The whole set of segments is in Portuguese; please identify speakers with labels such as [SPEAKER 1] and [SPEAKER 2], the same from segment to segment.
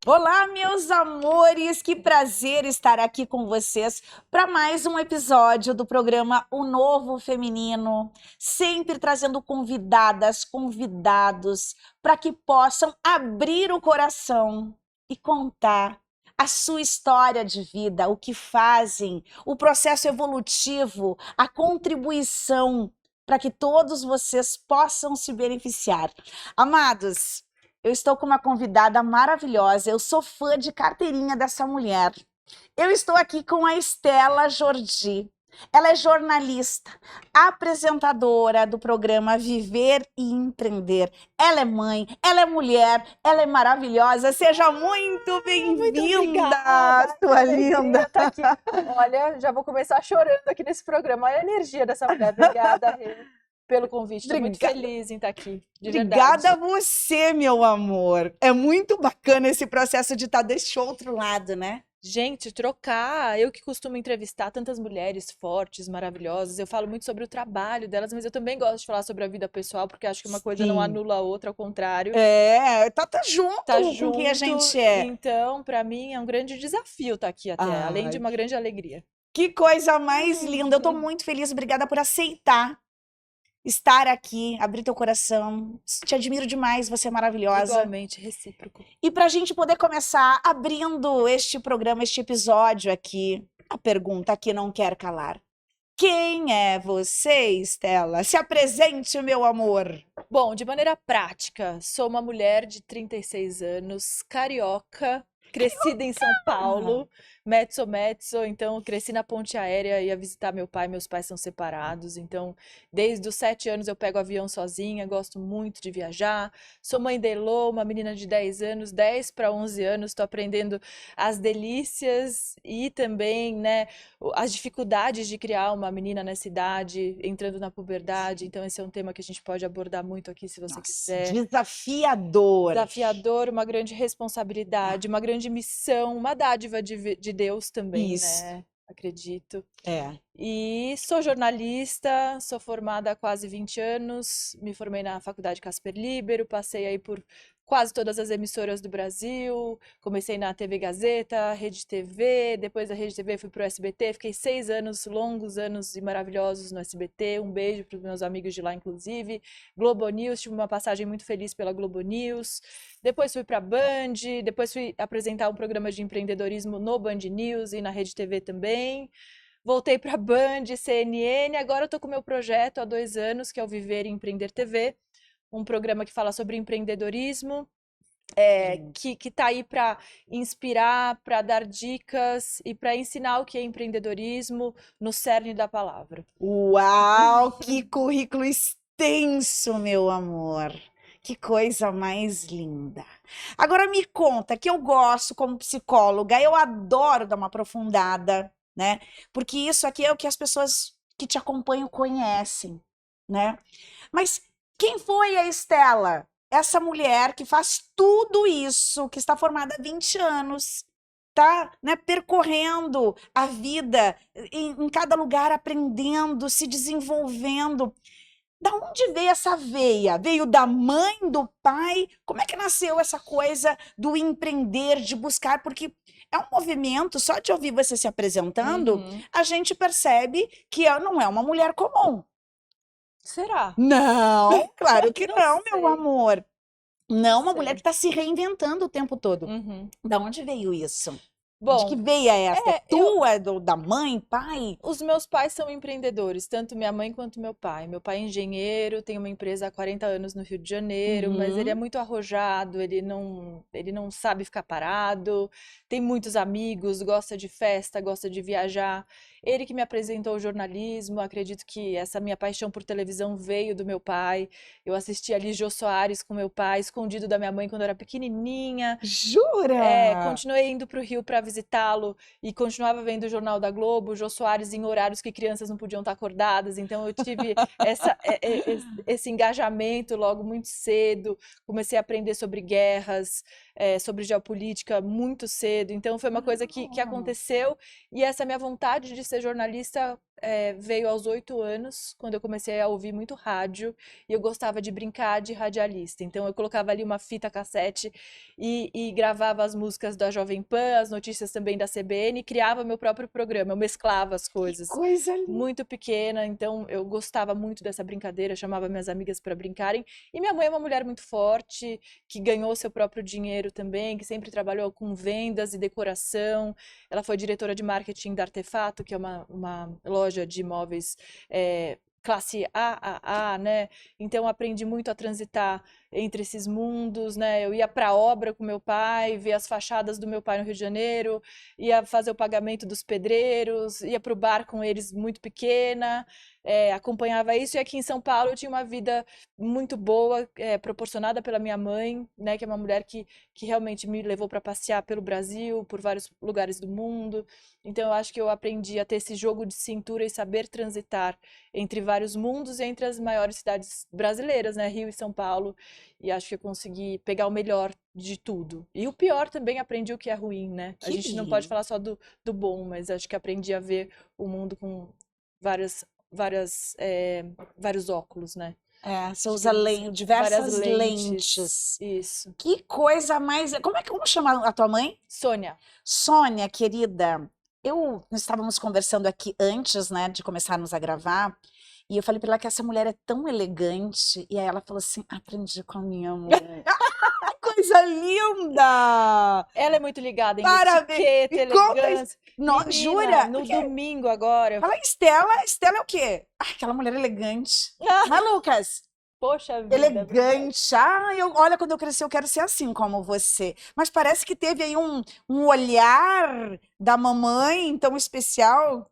[SPEAKER 1] Olá, meus amores! Que prazer estar aqui com vocês para mais um episódio do programa O Novo Feminino, sempre trazendo convidadas, convidados para que possam abrir o coração e contar a sua história de vida, o que fazem, o processo evolutivo, a contribuição para que todos vocês possam se beneficiar. Amados, eu estou com uma convidada maravilhosa. Eu sou fã de carteirinha dessa mulher. Eu estou aqui com a Estela Jordi. Ela é jornalista, apresentadora do programa Viver e Empreender. Ela é mãe, ela é mulher, ela é maravilhosa. Seja muito
[SPEAKER 2] Muito
[SPEAKER 1] bem-vinda,
[SPEAKER 2] obrigada, que
[SPEAKER 1] sua
[SPEAKER 2] alegria
[SPEAKER 1] linda.
[SPEAKER 2] estar aqui. Olha, já vou começar chorando aqui nesse programa. Olha a energia dessa mulher. Obrigada, Rê, pelo convite. Estou muito
[SPEAKER 1] Obrigada.
[SPEAKER 2] feliz em estar aqui, de
[SPEAKER 1] Obrigada a
[SPEAKER 2] verdade.
[SPEAKER 1] você, meu amor. É muito bacana esse processo de estar desse outro lado, né?
[SPEAKER 2] Gente, trocar. Eu que costumo entrevistar tantas mulheres fortes, maravilhosas. Eu falo muito sobre o trabalho delas, mas eu também gosto de falar sobre a vida pessoal, porque acho que uma coisa não
[SPEAKER 1] Sim.
[SPEAKER 2] anula a outra, ao contrário.
[SPEAKER 1] Tá
[SPEAKER 2] Tá
[SPEAKER 1] junto com quem a
[SPEAKER 2] junto,
[SPEAKER 1] gente é.
[SPEAKER 2] então, para mim é um grande desafio estar aqui até, além de
[SPEAKER 1] Ai,
[SPEAKER 2] uma grande alegria.
[SPEAKER 1] que coisa mais linda. Eu tô muito feliz, obrigada por aceitar estar aqui, abrir teu coração. Te admiro demais, você é maravilhosa.
[SPEAKER 2] Igualmente, recíproco.
[SPEAKER 1] E pra gente poder começar abrindo este programa, este episódio aqui, a pergunta que não quer calar. Quem é você, Estela? Se apresente, meu amor.
[SPEAKER 2] Bom, de maneira prática, sou uma mulher de 36 anos, carioca, crescida em São Paulo, mezzo, então cresci na ponte aérea, ia visitar meu pai, meus pais são separados, então desde os 7 anos eu pego avião sozinha, gosto muito de viajar. Sou mãe da Elô, uma menina de 10 anos, 10 para 11 anos, estou aprendendo as delícias e também, né, as dificuldades de criar uma menina nessa idade, entrando na puberdade. Então, esse é um tema que a gente pode abordar muito aqui, se você
[SPEAKER 1] Nossa,
[SPEAKER 2] quiser.
[SPEAKER 1] desafiador.
[SPEAKER 2] Desafiador, uma grande responsabilidade, uma grande missão, uma dádiva de Deus também,
[SPEAKER 1] Isso.
[SPEAKER 2] né? Acredito.
[SPEAKER 1] É.
[SPEAKER 2] E sou jornalista, sou formada há quase 20 anos, me formei na Faculdade Casper Libero, passei aí por quase todas as emissoras do Brasil, comecei na TV Gazeta, Rede TV, depois da Rede TV fui para o SBT, fiquei 6 anos, longos anos e maravilhosos no SBT, um beijo para os meus amigos de lá, inclusive. Globo News, tive uma passagem muito feliz pela Globo News, depois fui para a Band, depois fui apresentar um programa de empreendedorismo no Band News e na Rede TV também. Voltei para a Band, CNN, agora eu tô com o meu projeto há 2 anos, que é o Viver e Empreender TV, um programa que fala sobre empreendedorismo, que tá aí para inspirar, para dar dicas e para ensinar o que é empreendedorismo no cerne da palavra.
[SPEAKER 1] Uau, que currículo extenso, meu amor. Que coisa mais linda. Agora me conta, que eu gosto como psicóloga, eu adoro dar uma aprofundada, né? Porque isso aqui é o que as pessoas que te acompanham conhecem, né? Mas quem foi a Estela? Essa mulher que faz tudo isso, que está formada há 20 anos, tá, né, percorrendo a vida em cada lugar, aprendendo, se desenvolvendo. Da onde veio essa veia? Veio da mãe, do pai? Como é que nasceu essa coisa do empreender, de buscar? Porque é um movimento, só de ouvir você se apresentando,
[SPEAKER 2] Uhum.
[SPEAKER 1] a gente percebe que não é uma mulher comum.
[SPEAKER 2] Será?
[SPEAKER 1] Não, claro que
[SPEAKER 2] Não
[SPEAKER 1] não, meu
[SPEAKER 2] sei,
[SPEAKER 1] amor.
[SPEAKER 2] não
[SPEAKER 1] Não, uma mulher que
[SPEAKER 2] sei.
[SPEAKER 1] está se reinventando o tempo todo.
[SPEAKER 2] Uhum.
[SPEAKER 1] Da onde veio isso? De que
[SPEAKER 2] Bom,
[SPEAKER 1] veia é essa? É
[SPEAKER 2] eu,
[SPEAKER 1] tua, da mãe, pai?
[SPEAKER 2] os meus pais são empreendedores, tanto minha mãe quanto meu pai. Meu pai é engenheiro, tem uma empresa há 40 anos no Rio de Janeiro, mas ele é
[SPEAKER 1] Uhum.
[SPEAKER 2] muito arrojado, ele não sabe ficar parado, tem muitos amigos, gosta de festa, gosta de viajar. Ele que me apresentou o jornalismo, acredito que essa minha paixão por televisão veio do meu pai. Eu assistia ali Jô Soares com meu pai, escondido da minha mãe quando eu era pequenininha.
[SPEAKER 1] Jura?
[SPEAKER 2] Continuei indo para o Rio para visitá-lo e continuava vendo o Jornal da Globo, o Jô Soares em horários que crianças não podiam estar acordadas. Então eu tive esse engajamento logo muito cedo. Comecei a aprender sobre guerras, sobre geopolítica muito cedo. Então foi uma coisa que aconteceu. E essa minha vontade de ser jornalista veio aos 8 anos, quando eu comecei a ouvir muito rádio e eu gostava de brincar de radialista. Então eu colocava ali uma fita cassete e gravava as músicas da Jovem Pan, as notícias também da CBN, e criava meu próprio programa. Eu mesclava as coisas.
[SPEAKER 1] Coisa linda.
[SPEAKER 2] Muito pequena, então eu gostava muito dessa brincadeira, chamava minhas amigas para brincarem. E minha mãe é uma mulher muito forte, que ganhou seu próprio dinheiro também, que sempre trabalhou com vendas e decoração. Ela foi diretora de marketing da Artefato, que é uma loja de imóveis classe AAA, né? Então aprendi muito a transitar entre esses mundos, né? Eu ia para a obra com meu pai, ver as fachadas do meu pai no Rio de Janeiro, ia fazer o pagamento dos pedreiros, ia para o bar com eles muito pequena, acompanhava isso. E aqui em São Paulo eu tinha uma vida muito boa, proporcionada pela minha mãe, né? Que é uma mulher que realmente me levou para passear pelo Brasil, por vários lugares do mundo. Então eu acho que eu aprendi a ter esse jogo de cintura e saber transitar entre vários mundos e entre as maiores cidades brasileiras, né? Rio e São Paulo. E acho que eu consegui pegar o melhor de tudo. E o pior também aprendi o que é ruim, né? A
[SPEAKER 1] Que
[SPEAKER 2] gente não pode
[SPEAKER 1] lindo.
[SPEAKER 2] falar só do bom, mas acho que aprendi a ver o mundo com vários óculos, né?
[SPEAKER 1] Você
[SPEAKER 2] Acho que
[SPEAKER 1] usa
[SPEAKER 2] várias
[SPEAKER 1] diversas
[SPEAKER 2] lentes.
[SPEAKER 1] lentes.
[SPEAKER 2] Isso.
[SPEAKER 1] Que coisa mais. Como chama a tua mãe?
[SPEAKER 2] Sônia.
[SPEAKER 1] Sônia, querida, nós estávamos conversando aqui antes, né, de começarmos a gravar, e eu falei para ela que essa mulher é tão elegante, e aí ela falou assim: aprendi com a minha mãe. Coisa linda!
[SPEAKER 2] Ela é muito ligada em
[SPEAKER 1] Parabéns!
[SPEAKER 2] etiqueta,
[SPEAKER 1] Me conta isso.
[SPEAKER 2] elegância. Menina,
[SPEAKER 1] Jura?
[SPEAKER 2] no
[SPEAKER 1] Porque
[SPEAKER 2] domingo agora.
[SPEAKER 1] fala Estela, Estela é o quê? Aquela mulher elegante. Mas, Lucas,
[SPEAKER 2] Poxa vida, obrigada.
[SPEAKER 1] elegante. Olha, quando eu crescer, eu quero ser assim como você. Mas parece que teve aí um olhar da mamãe tão especial.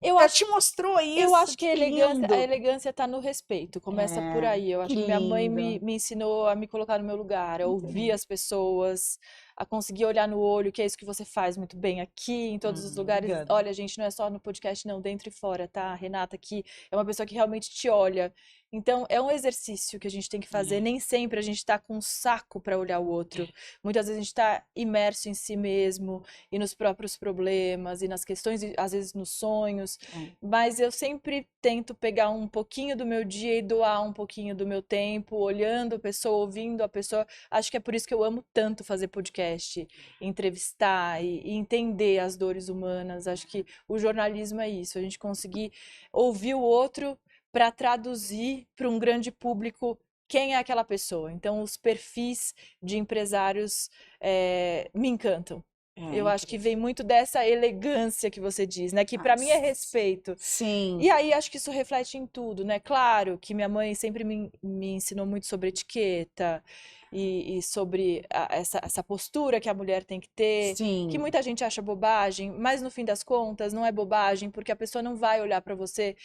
[SPEAKER 2] Eu
[SPEAKER 1] Ela
[SPEAKER 2] acho,
[SPEAKER 1] te mostrou
[SPEAKER 2] eu
[SPEAKER 1] isso,
[SPEAKER 2] acho que
[SPEAKER 1] que
[SPEAKER 2] a
[SPEAKER 1] lindo.
[SPEAKER 2] elegância tá no respeito, começa por aí. Eu
[SPEAKER 1] Que
[SPEAKER 2] acho que minha mãe
[SPEAKER 1] lindo.
[SPEAKER 2] me ensinou a me colocar no meu lugar, a ouvir as pessoas, a conseguir olhar no olho, que é isso que você faz muito bem aqui, em todos os lugares.
[SPEAKER 1] Obrigada.
[SPEAKER 2] Olha, gente, não é só no podcast, não, dentro e fora, tá? A Renata aqui é uma pessoa que realmente te olha. Então, é um exercício que a gente tem que fazer. Nem sempre a gente tá com um saco para olhar o outro. Muitas vezes a gente tá imerso em si mesmo e nos próprios problemas e nas questões, e às vezes nos sonhos. Mas eu sempre tento pegar um pouquinho do meu dia e doar um pouquinho do meu tempo, olhando a pessoa, ouvindo a pessoa. Acho que é por isso que eu amo tanto fazer podcast, entrevistar e entender as dores humanas. Acho que o jornalismo é isso, a gente conseguir ouvir o outro para traduzir para um grande público quem é aquela pessoa. Então, os perfis de empresários me encantam. Eu acho que vem muito dessa elegância que você diz, né? Que para mim é respeito.
[SPEAKER 1] Sim.
[SPEAKER 2] E aí acho que isso reflete em tudo, né? Claro que minha mãe sempre me ensinou muito sobre etiqueta e sobre essa postura que a mulher tem que ter,
[SPEAKER 1] Sim.
[SPEAKER 2] que muita gente acha bobagem, mas no fim das contas não é bobagem, porque a pessoa não vai olhar para você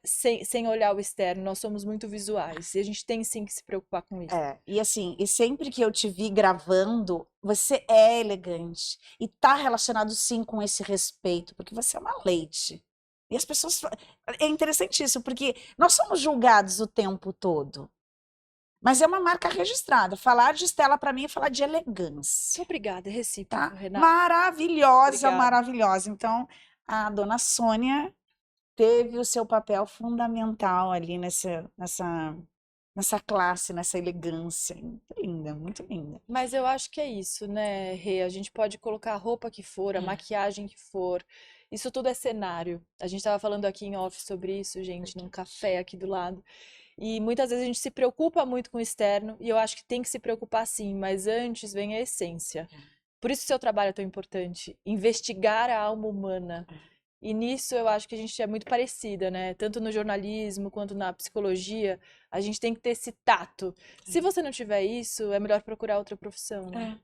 [SPEAKER 2] sem olhar o externo. Nós somos muito visuais e a gente tem sim que se preocupar com isso.
[SPEAKER 1] E assim, e sempre que eu te vi gravando, você é elegante. E tá relacionado sim com esse respeito, porque você é uma leite. E as pessoas. É interessante isso, porque nós somos julgados o tempo todo. Mas é uma marca registrada. Falar de Estela para mim é falar de elegância.
[SPEAKER 2] Obrigada, é recíproco,
[SPEAKER 1] Tá?
[SPEAKER 2] Renata.
[SPEAKER 1] Maravilhosa,
[SPEAKER 2] Obrigada.
[SPEAKER 1] maravilhosa. Então, a dona Sônia teve o seu papel fundamental ali nessa classe, nessa elegância. Muito linda, muito linda.
[SPEAKER 2] Mas eu acho que é isso, né, Rê? A gente pode colocar a roupa que for, a maquiagem que for. Isso tudo é cenário. A gente estava falando aqui em off sobre isso, gente, num café aqui do lado. E muitas vezes a gente se preocupa muito com o externo, e eu acho que tem que se preocupar sim, mas antes vem a essência. Por isso o seu trabalho é tão importante, investigar a alma humana. E nisso eu acho que a gente é muito parecida, né? Tanto no jornalismo quanto na psicologia, a gente tem que ter esse tato. Se você não tiver isso, é melhor procurar outra profissão, né?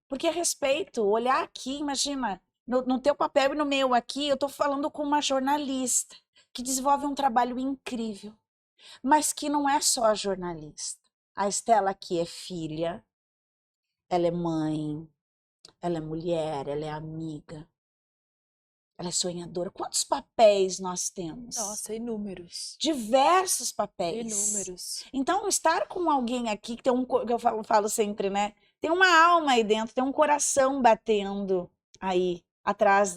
[SPEAKER 1] Porque é respeito, olhar aqui, imagina, no teu papel e no meu aqui, eu estou falando com uma jornalista que desenvolve um trabalho incrível, mas que não é só a jornalista. A Estela aqui é filha, ela é mãe, ela é mulher, ela é amiga, ela é sonhadora. Quantos papéis nós temos?
[SPEAKER 2] Nossa, inúmeros.
[SPEAKER 1] Diversos papéis.
[SPEAKER 2] Inúmeros.
[SPEAKER 1] Então, estar com alguém aqui que tem que eu falo sempre, né? Tem uma alma aí dentro, tem um coração batendo aí atrás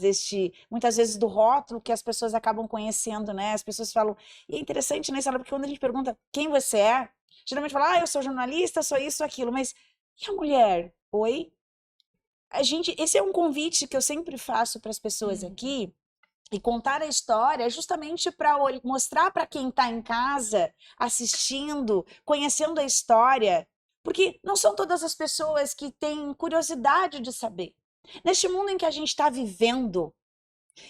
[SPEAKER 1] muitas vezes do rótulo que as pessoas acabam conhecendo, né? As pessoas falam, e é interessante, né, Sara, porque quando a gente pergunta quem você é, geralmente fala, eu sou jornalista, sou isso, aquilo, mas e a mulher? Oi? Esse é um convite que eu sempre faço para as pessoas aqui, e contar a história é justamente para mostrar para quem está em casa, assistindo, conhecendo a história, porque não são todas as pessoas que têm curiosidade de saber. Neste mundo em que a gente está vivendo,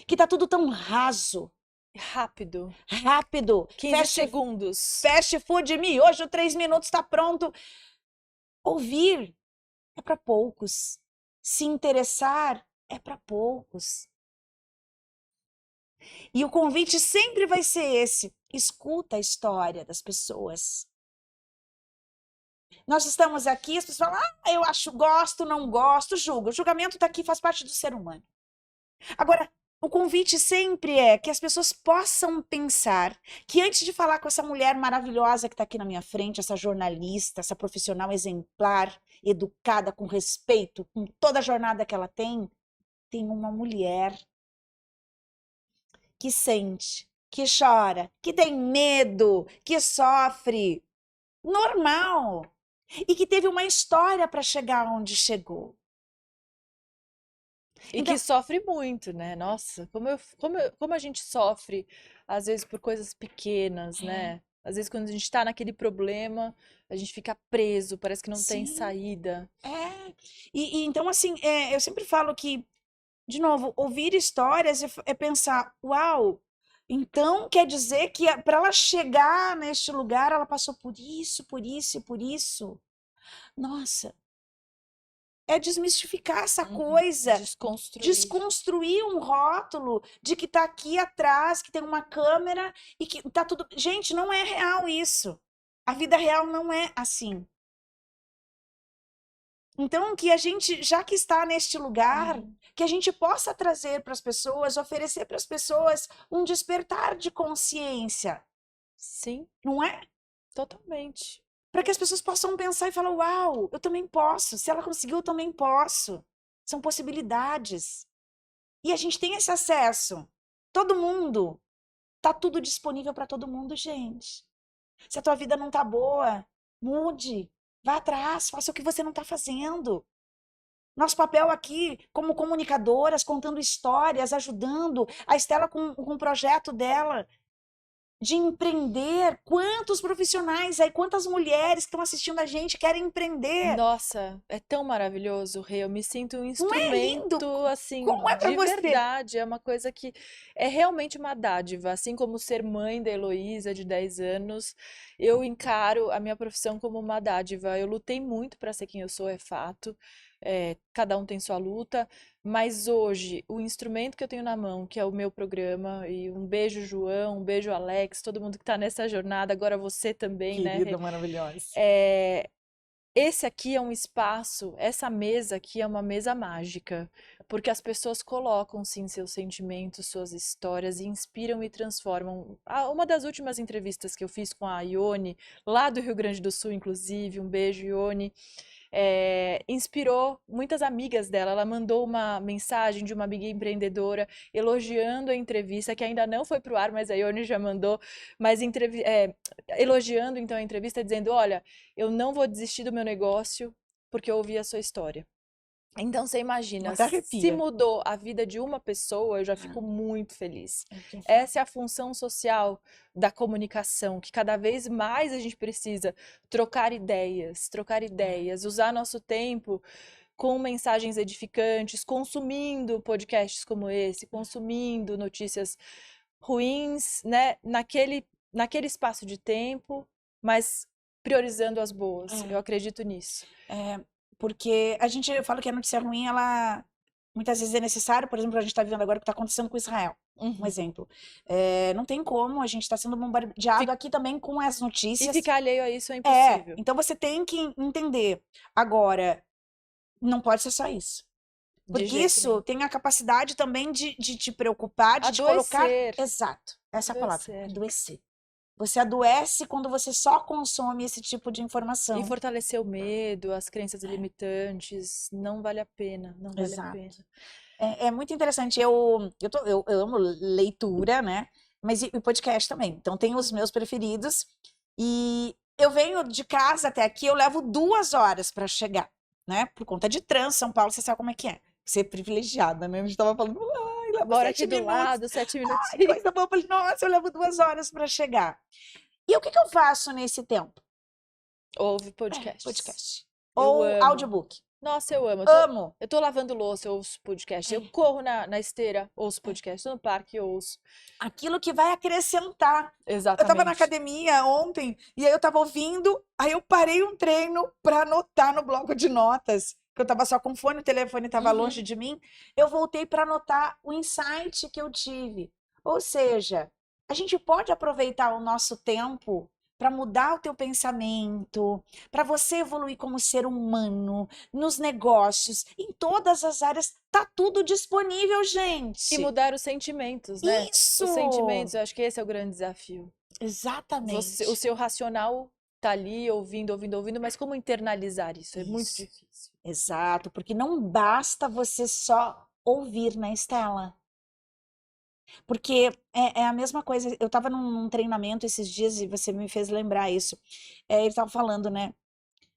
[SPEAKER 1] que está tudo tão raso,
[SPEAKER 2] Rápido.
[SPEAKER 1] rápido,
[SPEAKER 2] 15 segundos.
[SPEAKER 1] fast food, miojo, 3 minutos está pronto. Ouvir é para poucos. Se interessar é para poucos. E o convite sempre vai ser esse: escuta a história das pessoas. Nós estamos aqui, as pessoas falam, eu acho, gosto, não gosto, julgo. O julgamento está aqui, faz parte do ser humano. Agora, o convite sempre é que as pessoas possam pensar que antes de falar com essa mulher maravilhosa que está aqui na minha frente, essa jornalista, essa profissional exemplar, educada, com respeito, com toda a jornada que ela tem uma mulher que sente, que chora, que tem medo, que sofre, normal, e que teve uma história para chegar onde chegou.
[SPEAKER 2] E
[SPEAKER 1] Então,
[SPEAKER 2] que sofre muito, né? Nossa, como a gente sofre, às vezes, por coisas pequenas, né? Às vezes, quando a gente tá naquele problema, a gente fica preso, parece que não tem
[SPEAKER 1] sim,
[SPEAKER 2] saída.
[SPEAKER 1] então, assim, eu sempre falo que, de novo, ouvir histórias é pensar, uau, então quer dizer que para ela chegar neste lugar, ela passou por isso, por isso e por isso. Nossa, é desmistificar essa coisa, desconstruir um rótulo de que tá aqui atrás, que tem uma câmera e que tá tudo. Gente, não é real isso. A vida real não é assim. Então, que a gente, já que está neste lugar, que a gente possa trazer para as pessoas, oferecer para as pessoas um despertar de consciência.
[SPEAKER 2] Sim,
[SPEAKER 1] Não é?
[SPEAKER 2] totalmente.
[SPEAKER 1] Para que as pessoas possam pensar e falar, uau, eu também posso. Se ela conseguiu, eu também posso. São possibilidades. E a gente tem esse acesso. Todo mundo. Tá tudo disponível para todo mundo, gente. Se a tua vida não tá boa, mude. Vá atrás, faça o que você não está fazendo. Nosso papel aqui, como comunicadoras, contando histórias, ajudando a Estela com o projeto dela de empreender. Quantos profissionais aí, quantas mulheres que estão assistindo a gente querem empreender?
[SPEAKER 2] Nossa, é tão maravilhoso, Rê. Eu me sinto um
[SPEAKER 1] Não é lindo?
[SPEAKER 2] instrumento, assim,
[SPEAKER 1] Como é para
[SPEAKER 2] de
[SPEAKER 1] você?
[SPEAKER 2] verdade. É uma coisa que é realmente uma dádiva. Assim como ser mãe da Heloísa, de 10 anos, eu encaro a minha profissão como uma dádiva. Eu lutei muito para ser quem eu sou, é fato. Cada um tem sua luta, mas hoje o instrumento que eu tenho na mão, que é o meu programa, e um beijo, João, um beijo, Alex, todo mundo que está nessa jornada, agora você também, né, Rê?
[SPEAKER 1] Querida, maravilhosa.
[SPEAKER 2] Esse aqui é um espaço, essa mesa aqui é uma mesa mágica, porque as pessoas colocam sim seus sentimentos, suas histórias e inspiram e transformam. Uma das últimas entrevistas que eu fiz com a Ione, lá do Rio Grande do Sul, inclusive, um beijo, Ione, inspirou muitas amigas dela. Ela mandou uma mensagem de uma amiga empreendedora elogiando a entrevista, que ainda não foi para o ar, mas a Ione já mandou, mas elogiando então a entrevista, dizendo: olha, eu não vou desistir do meu negócio porque eu ouvi a sua história. Então você imagina,
[SPEAKER 1] Até
[SPEAKER 2] se
[SPEAKER 1] arrepia.
[SPEAKER 2] mudou a vida de uma pessoa, eu já fico muito feliz. Essa é a função social da comunicação, que cada vez mais a gente precisa trocar ideias, usar nosso tempo com mensagens edificantes, consumindo podcasts como esse, consumindo notícias ruins, né, naquele espaço de tempo, mas priorizando as boas. Eu acredito nisso.
[SPEAKER 1] Porque a gente fala que a notícia ruim, ela muitas vezes é necessário, por exemplo, a gente está vivendo agora o que está acontecendo com Israel. Um exemplo. Não tem como, a gente está sendo bombardeado aqui também com as
[SPEAKER 2] E
[SPEAKER 1] notícias.
[SPEAKER 2] ficar alheio a isso é impossível.
[SPEAKER 1] Então você tem que entender. Agora, não pode ser só isso.
[SPEAKER 2] De
[SPEAKER 1] Porque
[SPEAKER 2] jeito
[SPEAKER 1] isso
[SPEAKER 2] nenhum.
[SPEAKER 1] tem a capacidade também de te preocupar, de te colocar.
[SPEAKER 2] Adoecer.
[SPEAKER 1] Exato, essa é a palavra,
[SPEAKER 2] Adoecer.
[SPEAKER 1] adoecer. Você adoece quando você só consome esse tipo de
[SPEAKER 2] E
[SPEAKER 1] informação.
[SPEAKER 2] fortalecer o medo, as crenças limitantes, não vale a pena, não vale a
[SPEAKER 1] Exato.
[SPEAKER 2] pena.
[SPEAKER 1] É muito interessante. Eu amo leitura, né? Mas e podcast também. Então, tem os meus preferidos. E eu venho de casa até aqui, eu levo 2 horas para chegar, né? Por conta de trânsito, São Paulo, você sabe como é que é. Ser privilegiada, né? A gente tava falando, ai, leva
[SPEAKER 2] Mora
[SPEAKER 1] 7
[SPEAKER 2] aqui do
[SPEAKER 1] minutos.
[SPEAKER 2] lado, 7
[SPEAKER 1] Ai,
[SPEAKER 2] minutinhos.
[SPEAKER 1] coisa boa. Eu falei, nossa, eu levo 2 horas para chegar. E o que eu faço nesse tempo?
[SPEAKER 2] Ouve podcasts.
[SPEAKER 1] Podcast.
[SPEAKER 2] Eu
[SPEAKER 1] Ou
[SPEAKER 2] amo.
[SPEAKER 1] audiobook.
[SPEAKER 2] Nossa, eu amo.
[SPEAKER 1] Amo.
[SPEAKER 2] Eu tô lavando louça, eu ouço podcast. Eu corro na esteira, ouço podcast. Tô no parque, ouço.
[SPEAKER 1] Aquilo que vai acrescentar. Eu tava na
[SPEAKER 2] Exatamente.
[SPEAKER 1] academia ontem e aí eu tava ouvindo, aí eu parei um treino para anotar no bloco de notas, que eu tava só com fone, o telefone tava longe de mim. Eu voltei para anotar o insight que eu tive. Ou seja, a gente pode aproveitar o nosso tempo para mudar o teu pensamento, para você evoluir como ser humano, nos negócios, em todas as áreas, tá tudo disponível, gente.
[SPEAKER 2] E mudar os sentimentos, né?
[SPEAKER 1] Isso!
[SPEAKER 2] Os sentimentos, eu acho que esse é o grande desafio.
[SPEAKER 1] Exatamente.
[SPEAKER 2] O seu racional tá ali ouvindo, mas como internalizar isso? É muito
[SPEAKER 1] Isso.
[SPEAKER 2] difícil.
[SPEAKER 1] Exato, porque não basta você só ouvir, né, Estela? Porque é a mesma coisa. Eu estava num treinamento esses dias e você me fez lembrar isso. Ele estava falando, né?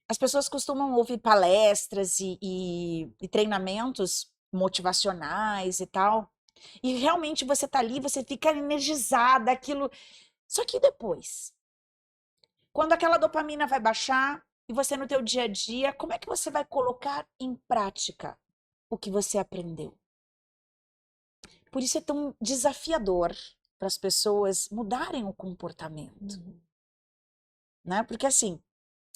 [SPEAKER 1] As pessoas costumam ouvir palestras e treinamentos motivacionais e tal. E realmente você tá ali, você fica energizada, aquilo. Só que depois, quando aquela dopamina vai baixar e você no teu dia a dia, como é que você vai colocar em prática o que você aprendeu? Por isso é tão desafiador para as pessoas mudarem o comportamento, né? Porque assim,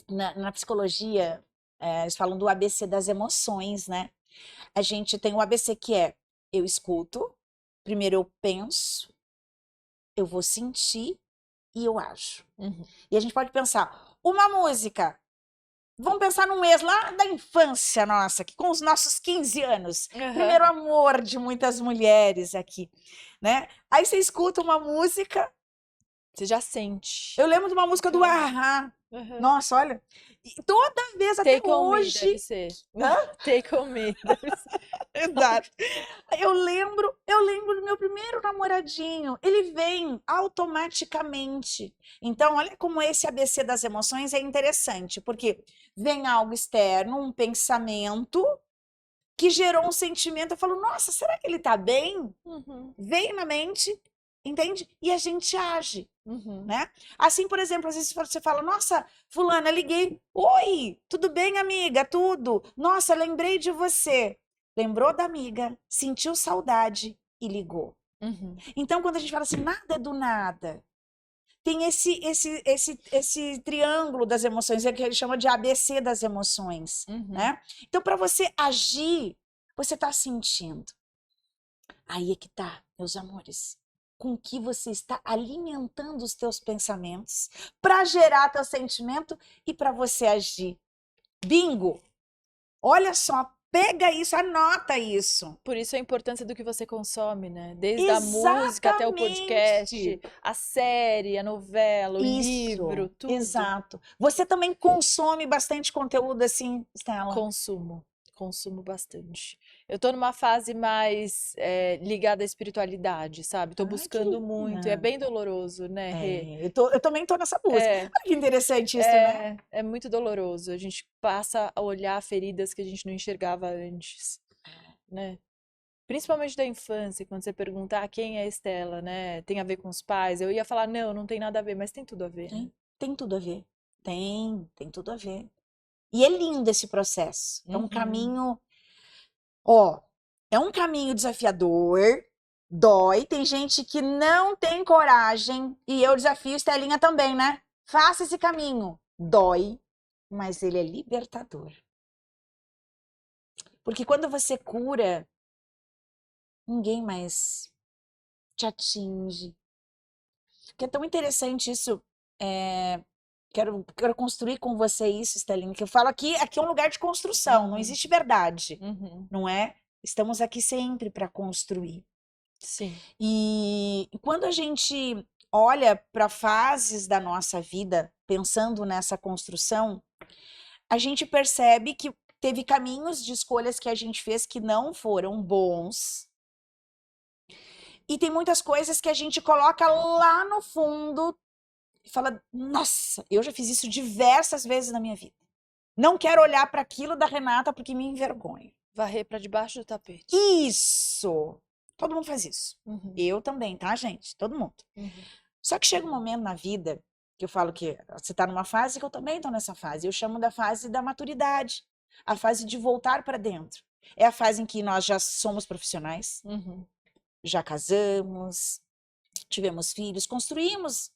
[SPEAKER 1] na psicologia, eles falam do ABC das emoções, né? A gente tem o ABC que é eu escuto, primeiro eu penso, eu vou sentir e eu ajo. E a gente pode pensar, uma música. Vamos pensar num ex lá da infância nossa, que com os nossos 15 anos. Primeiro amor de muitas mulheres aqui, né? Aí você escuta uma música.
[SPEAKER 2] Você já sente.
[SPEAKER 1] Eu lembro de uma música do Ahá. Nossa, olha. E toda vez, até
[SPEAKER 2] Take on me,
[SPEAKER 1] hoje.
[SPEAKER 2] deve ser.
[SPEAKER 1] Hã?
[SPEAKER 2] Take on me, deve ser.
[SPEAKER 1] Exato. Eu lembro do meu primeiro namoradinho. Ele vem automaticamente. Então, olha como esse ABC das emoções é interessante, porque vem algo externo, um pensamento que gerou um sentimento. Eu falo, nossa, será que ele tá bem? Veio na mente, entende? E a gente age, né? Assim, por exemplo, às vezes você fala, nossa, fulana, liguei. Oi, tudo bem, amiga? Tudo. Nossa, lembrei de você. Lembrou da amiga, sentiu saudade e ligou. Então, quando a gente fala assim, nada é do nada, tem esse triângulo das emoções, é que ele chama de ABC das emoções, né? Então, para você agir, você está sentindo. Aí é que tá, meus amores. Com que você está alimentando os teus pensamentos para gerar teu sentimento e para você agir. Bingo! Olha só, pega isso, anota isso.
[SPEAKER 2] Por isso a importância do que você consome, né? Desde a música até o podcast, a série, a novela, o livro, tudo.
[SPEAKER 1] Exato. Você também consome bastante conteúdo assim, Stella?
[SPEAKER 2] Consumo bastante. Eu tô numa fase mais ligada à espiritualidade, sabe? Tô buscando muito. É bem doloroso, né, Rê?
[SPEAKER 1] Eu também tô nessa busca. Olha que interessante isso, né?
[SPEAKER 2] É muito doloroso. A gente passa a olhar feridas que a gente não enxergava antes, né? Principalmente da infância, quando você perguntar quem é a Estela, né? Tem a ver com os pais? Eu ia falar, não tem nada a ver, mas tem tudo a ver, né?
[SPEAKER 1] Tem tudo a ver. Tem tudo a ver. E é lindo esse processo. É um caminho, é um caminho desafiador, dói. Tem gente que não tem coragem, e eu desafio Estelinha também, né? Faça esse caminho. Dói, mas ele é libertador. Porque quando você cura, ninguém mais te atinge. Que é tão interessante isso. Quero construir com você isso, Estelinha, que eu falo aqui é um lugar de construção, não existe verdade, não é? Estamos aqui sempre para construir.
[SPEAKER 2] Sim.
[SPEAKER 1] E quando a gente olha para fases da nossa vida, pensando nessa construção, a gente percebe que teve caminhos de escolhas que a gente fez que não foram bons. E tem muitas coisas que a gente coloca lá no fundo e fala: nossa, eu já fiz isso diversas vezes na minha vida. Não quero olhar para aquilo da Renata porque me envergonha.
[SPEAKER 2] Varrer pra debaixo do tapete.
[SPEAKER 1] Isso! Todo mundo faz isso.
[SPEAKER 2] Uhum.
[SPEAKER 1] Eu também, tá, gente? Todo mundo.
[SPEAKER 2] Uhum.
[SPEAKER 1] Só que chega um momento na vida que eu falo que você tá numa fase que eu também tô nessa fase. Eu chamo da fase da maturidade. A fase de voltar para dentro. É a fase em que nós já somos profissionais,
[SPEAKER 2] Uhum.
[SPEAKER 1] já casamos, tivemos filhos, construímos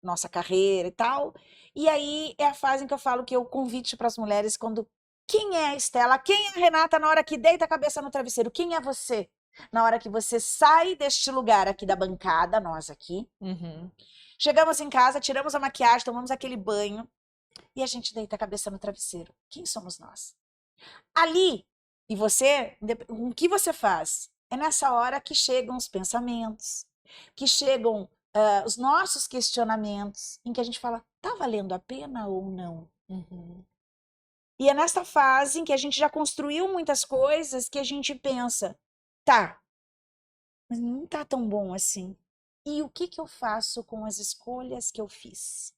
[SPEAKER 1] nossa carreira e tal. E aí é a fase em que eu falo que eu convite para as mulheres quando quem é a Estela? Quem é a Renata na hora que deita a cabeça no travesseiro? Quem é você? Na hora que você sai deste lugar aqui da bancada, nós aqui,
[SPEAKER 2] Uhum.
[SPEAKER 1] chegamos em casa, tiramos a maquiagem, tomamos aquele banho e a gente deita a cabeça no travesseiro. Quem somos nós? Ali, e você, o que você faz? É nessa hora que chegam os pensamentos, que chegam os nossos questionamentos, em que a gente fala, tá valendo a pena ou não?
[SPEAKER 2] Uhum.
[SPEAKER 1] E é nessa fase em que a gente já construiu muitas coisas que a gente pensa, tá, mas não tá tão bom assim. E o que que eu faço com as escolhas que eu fiz?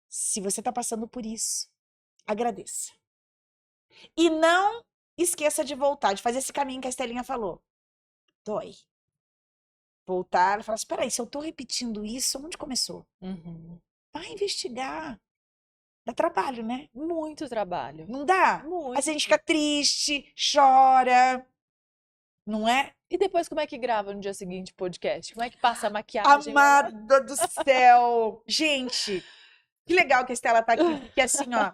[SPEAKER 1] Se você tá passando por isso, agradeça. E não esqueça de voltar, de fazer esse caminho que a Estelinha falou. Dói. Voltar e falar, espera aí, se eu tô repetindo isso, onde começou?
[SPEAKER 2] Uhum.
[SPEAKER 1] Vai investigar. Dá trabalho, né?
[SPEAKER 2] Muito trabalho.
[SPEAKER 1] Não dá? Às
[SPEAKER 2] Muito.
[SPEAKER 1] vezes a gente fica triste, chora, não é?
[SPEAKER 2] E depois como é que grava no dia seguinte o podcast? Como é que passa a maquiagem?
[SPEAKER 1] Amada do céu! Gente, que legal que a Estela tá aqui, porque assim, ó,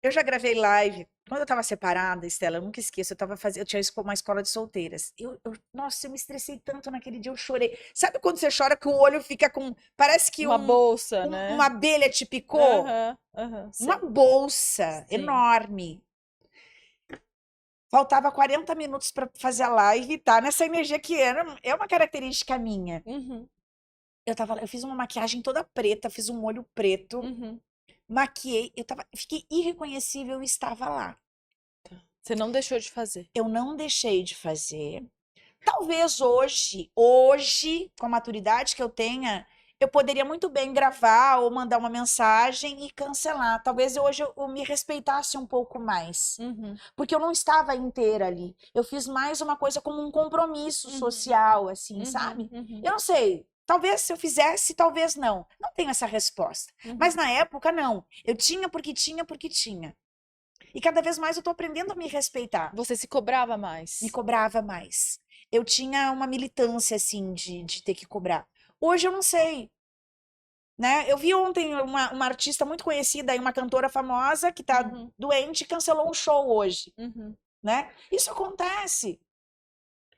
[SPEAKER 1] eu já gravei live. Quando eu tava separada, Estela, eu nunca esqueço, eu tinha uma escola de solteiras. Nossa, eu me estressei tanto naquele dia, eu chorei. Sabe quando você chora que o olho fica com, parece que
[SPEAKER 2] Uma bolsa, né?
[SPEAKER 1] uma abelha te picou?
[SPEAKER 2] Aham, aham,
[SPEAKER 1] Uma
[SPEAKER 2] sei.
[SPEAKER 1] bolsa
[SPEAKER 2] Sim.
[SPEAKER 1] enorme. Faltava 40 minutos para fazer a live, tá? Nessa energia que é uma característica minha.
[SPEAKER 2] Uhum,
[SPEAKER 1] Eu fiz uma maquiagem toda preta, fiz um olho preto,
[SPEAKER 2] uhum.
[SPEAKER 1] maquiei, fiquei irreconhecível e estava lá.
[SPEAKER 2] Você não deixou de fazer.
[SPEAKER 1] Eu não deixei de fazer. Talvez hoje, com a maturidade que eu tenha, eu poderia muito bem gravar ou mandar uma mensagem e cancelar. Talvez hoje eu me respeitasse um pouco mais.
[SPEAKER 2] Uhum,
[SPEAKER 1] Porque eu não estava inteira ali. Eu fiz mais uma coisa como um compromisso social, assim, sabe?
[SPEAKER 2] uhum,
[SPEAKER 1] Eu não sei. Talvez se eu fizesse, talvez não. Não tenho essa resposta.
[SPEAKER 2] uhum.
[SPEAKER 1] Mas na época, não. Eu tinha porque tinha porque tinha. E cada vez mais eu tô aprendendo a me respeitar.
[SPEAKER 2] Você se cobrava mais.
[SPEAKER 1] Me cobrava mais. Eu tinha uma militância, assim, de ter que cobrar. Hoje eu não sei. Né? Eu vi ontem uma artista muito conhecida, uma cantora famosa que tá
[SPEAKER 2] Uhum,
[SPEAKER 1] doente e cancelou um show hoje.
[SPEAKER 2] uhum.
[SPEAKER 1] Né? Isso acontece.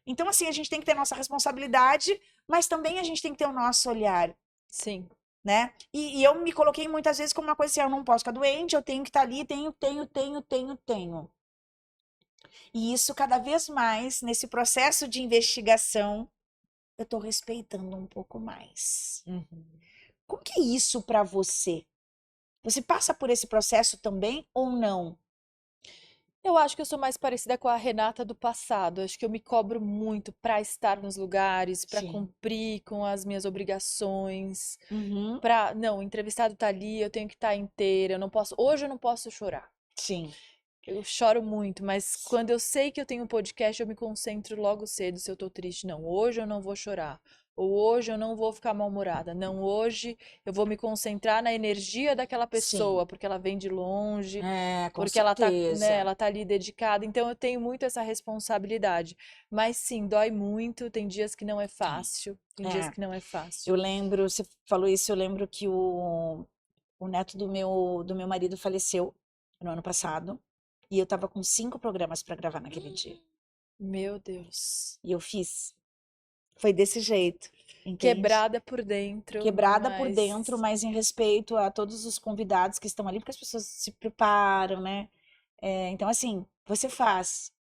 [SPEAKER 1] Então, assim, a gente tem que ter nossa responsabilidade, mas também a gente tem que ter o nosso olhar,
[SPEAKER 2] Sim.
[SPEAKER 1] né? E eu me coloquei muitas vezes como uma coisa assim, eu não posso ficar doente, eu tenho que estar ali, tenho. E isso cada vez mais, nesse processo de investigação, eu tô respeitando um pouco mais.
[SPEAKER 2] Uhum.
[SPEAKER 1] Como que é isso para você? Você passa por esse processo também ou não?
[SPEAKER 2] Eu acho que eu sou mais parecida com a Renata do passado. Acho que eu me cobro muito para estar nos lugares, para
[SPEAKER 1] Sim.
[SPEAKER 2] cumprir com as minhas obrigações,
[SPEAKER 1] Uhum.
[SPEAKER 2] não, o entrevistado tá ali, eu tenho que estar inteira, eu não posso, hoje eu não posso chorar.
[SPEAKER 1] Sim.
[SPEAKER 2] Eu choro muito, mas quando eu sei que eu tenho um podcast, eu me concentro logo cedo se eu tô triste. Não, hoje eu não vou chorar. Ou hoje eu não vou ficar mal-humorada. Não, hoje eu vou me concentrar na energia daquela pessoa,
[SPEAKER 1] Sim.
[SPEAKER 2] porque ela vem de longe,
[SPEAKER 1] Com
[SPEAKER 2] porque ela tá, né,
[SPEAKER 1] certeza.
[SPEAKER 2] ela tá ali dedicada. Então eu tenho muito essa responsabilidade. Mas sim, dói muito. Tem dias que não é fácil. Tem dias que não é fácil.
[SPEAKER 1] Eu lembro, você falou isso, eu lembro que o neto do meu marido faleceu no ano passado. E eu tava com 5 programas para gravar naquele dia.
[SPEAKER 2] Meu Deus.
[SPEAKER 1] E eu fiz. Foi desse jeito, entende?
[SPEAKER 2] Quebrada por dentro,
[SPEAKER 1] Quebrada por
[SPEAKER 2] mas
[SPEAKER 1] dentro, mas em respeito a todos os convidados que estão ali, porque as pessoas se preparam, né? Então, assim, você faz.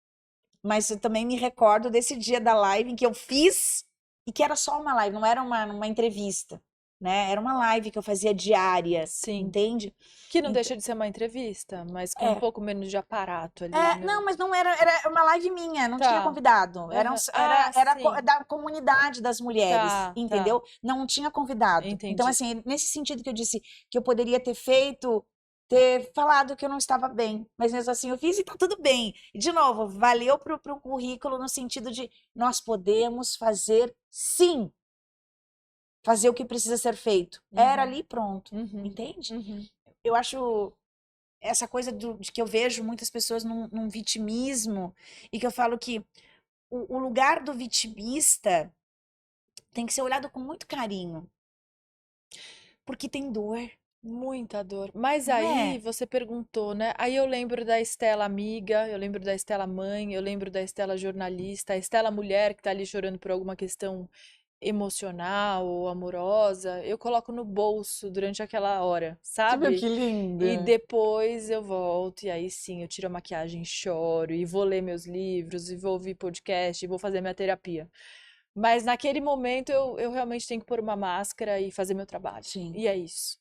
[SPEAKER 1] Mas eu também me recordo desse dia da live em que eu fiz e que era só uma live, não era uma entrevista, né? Era uma live que eu fazia diária,
[SPEAKER 2] Sim.
[SPEAKER 1] entende?
[SPEAKER 2] Que não
[SPEAKER 1] Então,
[SPEAKER 2] deixa de ser uma entrevista, mas com um
[SPEAKER 1] é,
[SPEAKER 2] pouco menos de aparato ali, né?
[SPEAKER 1] não, mas não era uma live minha, não tinha
[SPEAKER 2] Tá.
[SPEAKER 1] convidado.
[SPEAKER 2] Aham. Ah, sim.
[SPEAKER 1] Da comunidade das mulheres,
[SPEAKER 2] Tá, tá.
[SPEAKER 1] entendeu? Não tinha convidado. Então,
[SPEAKER 2] Entendi.
[SPEAKER 1] assim, nesse sentido que eu disse que eu poderia ter feito, ter falado que eu não estava bem, mas mesmo assim eu fiz e tá tudo bem. E, de novo, valeu pro currículo no sentido de nós podemos fazer sim, fazer o que precisa ser feito. Era
[SPEAKER 2] Uhum.
[SPEAKER 1] ali pronto,
[SPEAKER 2] Uhum.
[SPEAKER 1] entende?
[SPEAKER 2] Uhum.
[SPEAKER 1] Eu acho essa coisa de que eu vejo muitas pessoas num vitimismo e que eu falo que o lugar do vitimista tem que ser olhado com muito carinho, porque tem dor,
[SPEAKER 2] Muita dor. Mas
[SPEAKER 1] não
[SPEAKER 2] aí
[SPEAKER 1] é?
[SPEAKER 2] você perguntou, né? Aí eu lembro da Estela amiga, eu lembro da Estela mãe, eu lembro da Estela jornalista, a Estela mulher que tá ali chorando por alguma questão emocional ou amorosa. Eu coloco no bolso durante aquela hora,
[SPEAKER 1] Você viu
[SPEAKER 2] sabe?
[SPEAKER 1] que
[SPEAKER 2] E
[SPEAKER 1] linda?
[SPEAKER 2] depois eu volto, e aí sim eu tiro a maquiagem, choro, e vou ler meus livros, e vou ouvir podcast, e vou fazer minha terapia. Mas naquele momento eu realmente tenho que pôr uma máscara e fazer meu trabalho.
[SPEAKER 1] Sim,
[SPEAKER 2] E é isso.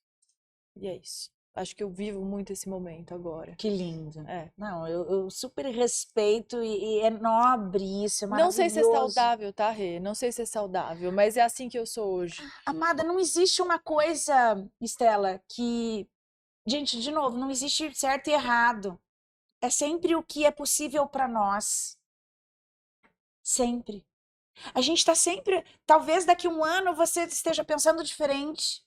[SPEAKER 2] E é isso. Acho que eu vivo muito esse momento agora.
[SPEAKER 1] que lindo.
[SPEAKER 2] É.
[SPEAKER 1] Não, eu super respeito e é nobre isso, é
[SPEAKER 2] Não sei se é
[SPEAKER 1] maravilhoso.
[SPEAKER 2] saudável, tá, Rê? Não sei se é saudável, mas é assim que eu sou hoje.
[SPEAKER 1] Amada, não existe uma coisa, Estela, que. Gente, de novo, não existe certo e errado. É sempre o que é possível para nós. Sempre. A gente está sempre. Talvez daqui a um ano você esteja pensando diferente.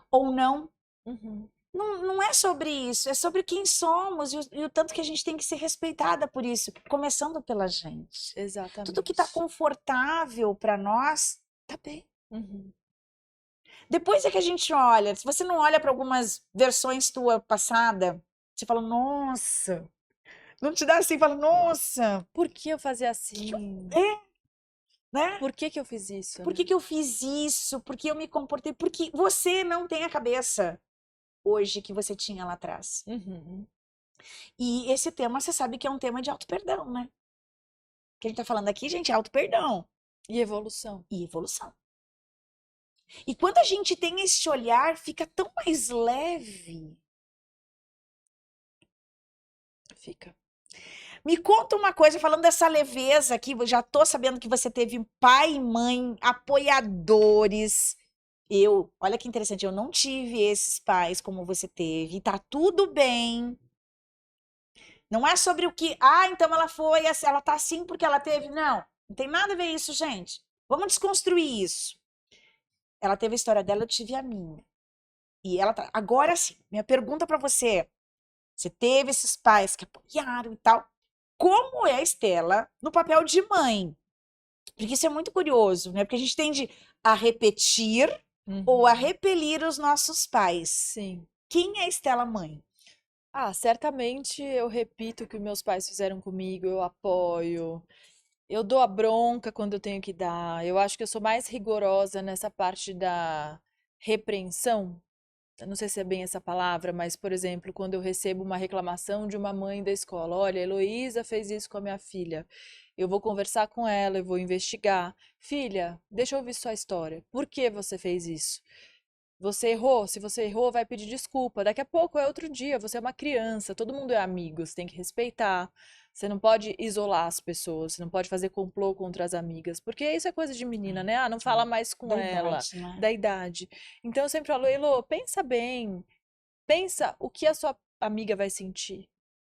[SPEAKER 1] Ou não.
[SPEAKER 2] Uhum.
[SPEAKER 1] Não é sobre isso. É sobre quem somos e o tanto que a gente tem que ser respeitada por isso. Começando pela gente. Tudo que está
[SPEAKER 2] Exatamente.
[SPEAKER 1] confortável para nós, tá bem.
[SPEAKER 2] Uhum.
[SPEAKER 1] Depois é que a gente olha. Se você não olha para algumas versões tua passada, você fala, nossa. Não te dá assim, fala, nossa.
[SPEAKER 2] Por que eu fazia
[SPEAKER 1] Que que eu...
[SPEAKER 2] assim?
[SPEAKER 1] É, né?
[SPEAKER 2] Por que eu fiz isso,
[SPEAKER 1] Por
[SPEAKER 2] né?
[SPEAKER 1] que eu fiz isso? Por que eu me comportei? Porque você não tem a cabeça hoje que você tinha lá atrás.
[SPEAKER 2] Uhum.
[SPEAKER 1] E esse tema, você sabe que é um tema de auto-perdão, né? O que a gente tá falando aqui, gente, é auto-perdão
[SPEAKER 2] E evolução.
[SPEAKER 1] e evolução. E quando a gente tem esse olhar, fica tão mais leve.
[SPEAKER 2] Fica.
[SPEAKER 1] Me conta uma coisa, falando dessa leveza aqui, eu já tô sabendo que você teve pai e mãe apoiadores. Olha que interessante, eu não tive esses pais como você teve, e tá tudo bem. Não é sobre o que, então ela foi, ela tá assim porque ela teve. Não, não tem nada a ver isso, gente. Vamos desconstruir isso. Ela teve a história dela, eu tive a minha. E ela tá. Agora sim, minha pergunta pra você é: você teve esses pais que apoiaram e tal. Como é a Estela no papel de mãe? Porque isso é muito curioso, né? Porque a gente tende a repetir ou a
[SPEAKER 2] Uhum.
[SPEAKER 1] repelir os nossos pais.
[SPEAKER 2] Sim.
[SPEAKER 1] Quem é a Estela mãe?
[SPEAKER 2] Ah, certamente eu repito o que meus pais fizeram comigo, eu apoio. Eu dou a bronca quando eu tenho que dar. Eu acho que eu sou mais rigorosa nessa parte da repreensão. Eu não sei se é bem essa palavra, mas, por exemplo, quando eu recebo uma reclamação de uma mãe da escola, olha, a Heloísa fez isso com a minha filha. Eu vou conversar com ela, eu vou investigar. Filha, deixa eu ouvir sua história. Por que você fez isso? Você errou? Se você errou, vai pedir desculpa. Daqui a pouco é outro dia, você é uma criança, todo mundo é amigo, você tem que respeitar. Você não pode isolar as pessoas, você não pode fazer complô contra as amigas, porque isso é coisa de menina, né? Ah, não fala mais com
[SPEAKER 1] Da
[SPEAKER 2] ela,
[SPEAKER 1] idade, né?
[SPEAKER 2] da idade. Então eu sempre falo, Elo, pensa bem, pensa o que a sua amiga vai sentir.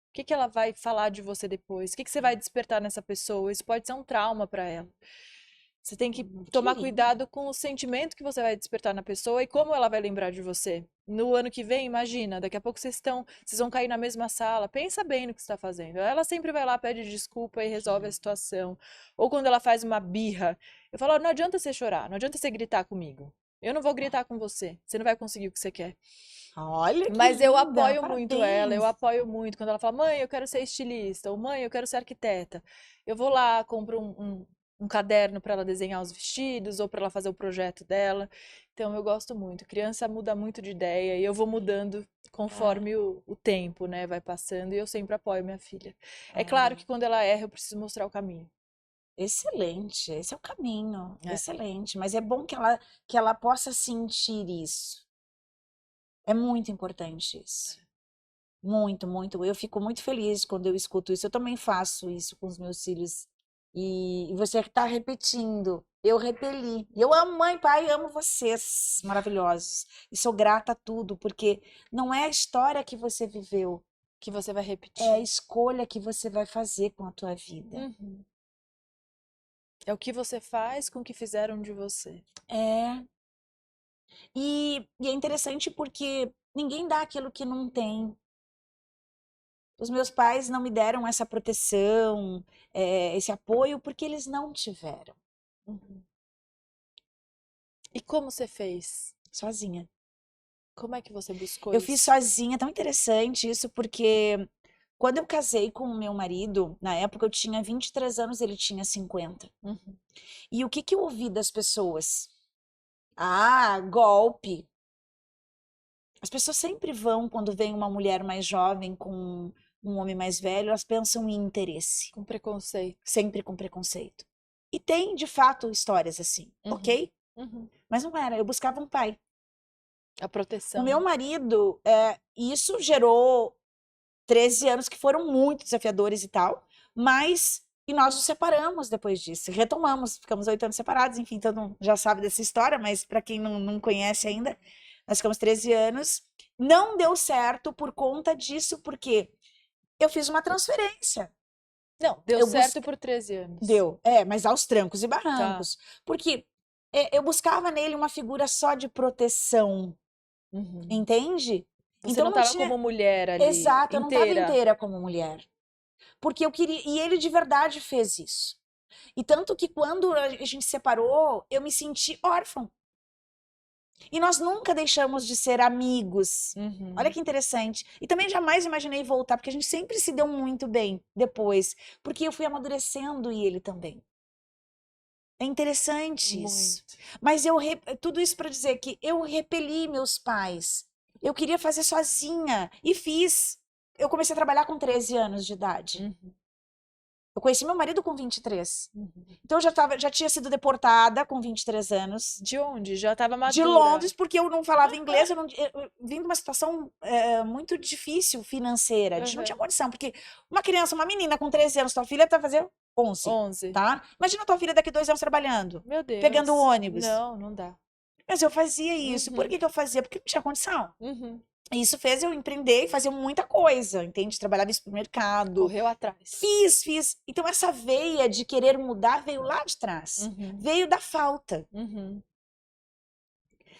[SPEAKER 2] O que que ela vai falar de você depois? O que que você vai despertar nessa pessoa? Isso pode ser um trauma para ela. Você tem que
[SPEAKER 1] Que
[SPEAKER 2] tomar
[SPEAKER 1] lindo.
[SPEAKER 2] cuidado com o sentimento que você vai despertar na pessoa e como ela vai lembrar de você. No ano que vem, imagina, daqui a pouco vocês vão cair na mesma sala. Pensa bem no que está fazendo. Ela sempre vai lá, pede desculpa e resolve a situação. Ou quando ela faz uma birra, eu falo, "Ó, não adianta você chorar, não adianta você gritar comigo. Eu não vou gritar com você. Você não vai conseguir o que você quer."
[SPEAKER 1] Olha que
[SPEAKER 2] Mas eu
[SPEAKER 1] linda,
[SPEAKER 2] apoio muito ela, eu
[SPEAKER 1] parabéns.
[SPEAKER 2] apoio muito. Quando ela fala, mãe, eu quero ser estilista, ou mãe, eu quero ser arquiteta. Eu vou lá, compro um caderno para ela desenhar os vestidos, ou para ela fazer o projeto dela. Então eu gosto muito. Criança muda muito de ideia e eu vou mudando conforme o tempo, né, vai passando, e eu sempre apoio minha filha. É claro que quando ela erra, eu preciso mostrar o caminho.
[SPEAKER 1] Excelente, esse é o caminho,
[SPEAKER 2] É.
[SPEAKER 1] excelente. Mas é bom que ela possa sentir isso. É muito importante isso. Muito, muito. Eu fico muito feliz quando eu escuto isso. Eu também faço isso com os meus filhos. E você está repetindo. Eu repeli. E eu amo mãe, pai, amo vocês, maravilhosos. E sou grata a tudo, porque não é a história que você viveu,
[SPEAKER 2] Que você vai
[SPEAKER 1] é a
[SPEAKER 2] repetir.
[SPEAKER 1] escolha que você vai fazer com a tua vida.
[SPEAKER 2] Uhum. É o que você faz com o que fizeram de você.
[SPEAKER 1] É. E é interessante porque ninguém dá aquilo que não tem. Os meus pais não me deram essa proteção, esse apoio, porque eles não tiveram.
[SPEAKER 2] Uhum. E como você fez?
[SPEAKER 1] Sozinha.
[SPEAKER 2] Como é que você buscou
[SPEAKER 1] Eu fiz
[SPEAKER 2] isso?
[SPEAKER 1] sozinha, tão interessante isso, porque quando eu casei com o meu marido, na época eu tinha 23 anos, ele tinha 50.
[SPEAKER 2] Uhum.
[SPEAKER 1] E o que que eu ouvi das pessoas? Ah, golpe. As pessoas sempre vão, quando vem uma mulher mais jovem com um homem mais velho, elas pensam em interesse,
[SPEAKER 2] Com preconceito.
[SPEAKER 1] sempre com preconceito. E tem, de fato, histórias assim,
[SPEAKER 2] Uhum.
[SPEAKER 1] ok?
[SPEAKER 2] Uhum.
[SPEAKER 1] Mas não era, eu buscava um pai.
[SPEAKER 2] A
[SPEAKER 1] O
[SPEAKER 2] proteção.
[SPEAKER 1] meu marido, isso gerou 13 anos que foram muito desafiadores e tal, mas e nós nos separamos depois disso, retomamos, ficamos 8 anos separados, enfim, todo mundo já sabe dessa história, mas para quem não conhece ainda, nós ficamos 13 anos. Não deu certo por conta disso, porque eu fiz uma transferência.
[SPEAKER 2] Não, deu
[SPEAKER 1] Eu
[SPEAKER 2] certo por 13 anos.
[SPEAKER 1] Deu, mas aos trancos e
[SPEAKER 2] Tá.
[SPEAKER 1] barrancos. Porque eu buscava nele uma figura só de proteção,
[SPEAKER 2] Uhum.
[SPEAKER 1] entende?
[SPEAKER 2] Você
[SPEAKER 1] Então
[SPEAKER 2] não
[SPEAKER 1] não
[SPEAKER 2] estava
[SPEAKER 1] tinha.
[SPEAKER 2] como mulher ali,
[SPEAKER 1] Exato, eu não estava
[SPEAKER 2] inteira.
[SPEAKER 1] inteira como mulher. Porque eu queria. E ele de verdade fez isso. E tanto que quando a gente se separou, eu me senti órfã. E nós nunca deixamos de ser amigos.
[SPEAKER 2] Uhum.
[SPEAKER 1] Olha que interessante. E também jamais imaginei voltar, porque a gente sempre se deu muito bem depois. Porque eu fui amadurecendo e ele também. É interessante isso.
[SPEAKER 2] Muito.
[SPEAKER 1] Mas tudo isso para dizer que eu repeli meus pais. Eu queria fazer sozinha e fiz. Eu comecei a trabalhar com 13 anos de idade.
[SPEAKER 2] Uhum.
[SPEAKER 1] Eu conheci meu marido com 23.
[SPEAKER 2] Uhum.
[SPEAKER 1] Então eu já tinha sido deportada com 23 anos.
[SPEAKER 2] De onde? Já estava madura.
[SPEAKER 1] De Londres, porque eu não falava inglês, eu vim de uma situação muito difícil financeira. A gente não tinha condição, porque uma criança, uma menina com 13 anos, tua filha tá fazendo 11,
[SPEAKER 2] 11.
[SPEAKER 1] tá? Imagina tua filha daqui 2 anos trabalhando,
[SPEAKER 2] Meu Deus.
[SPEAKER 1] pegando o ônibus.
[SPEAKER 2] Não dá.
[SPEAKER 1] Mas eu fazia isso.
[SPEAKER 2] Uhum.
[SPEAKER 1] Por que eu fazia? Porque não tinha condição.
[SPEAKER 2] Uhum.
[SPEAKER 1] E isso fez eu empreender e fazer muita coisa, entende? Trabalhava em supermercado.
[SPEAKER 2] Correu atrás.
[SPEAKER 1] Fiz. Então essa veia de querer mudar veio lá de trás.
[SPEAKER 2] Uhum.
[SPEAKER 1] Veio da falta.
[SPEAKER 2] Uhum.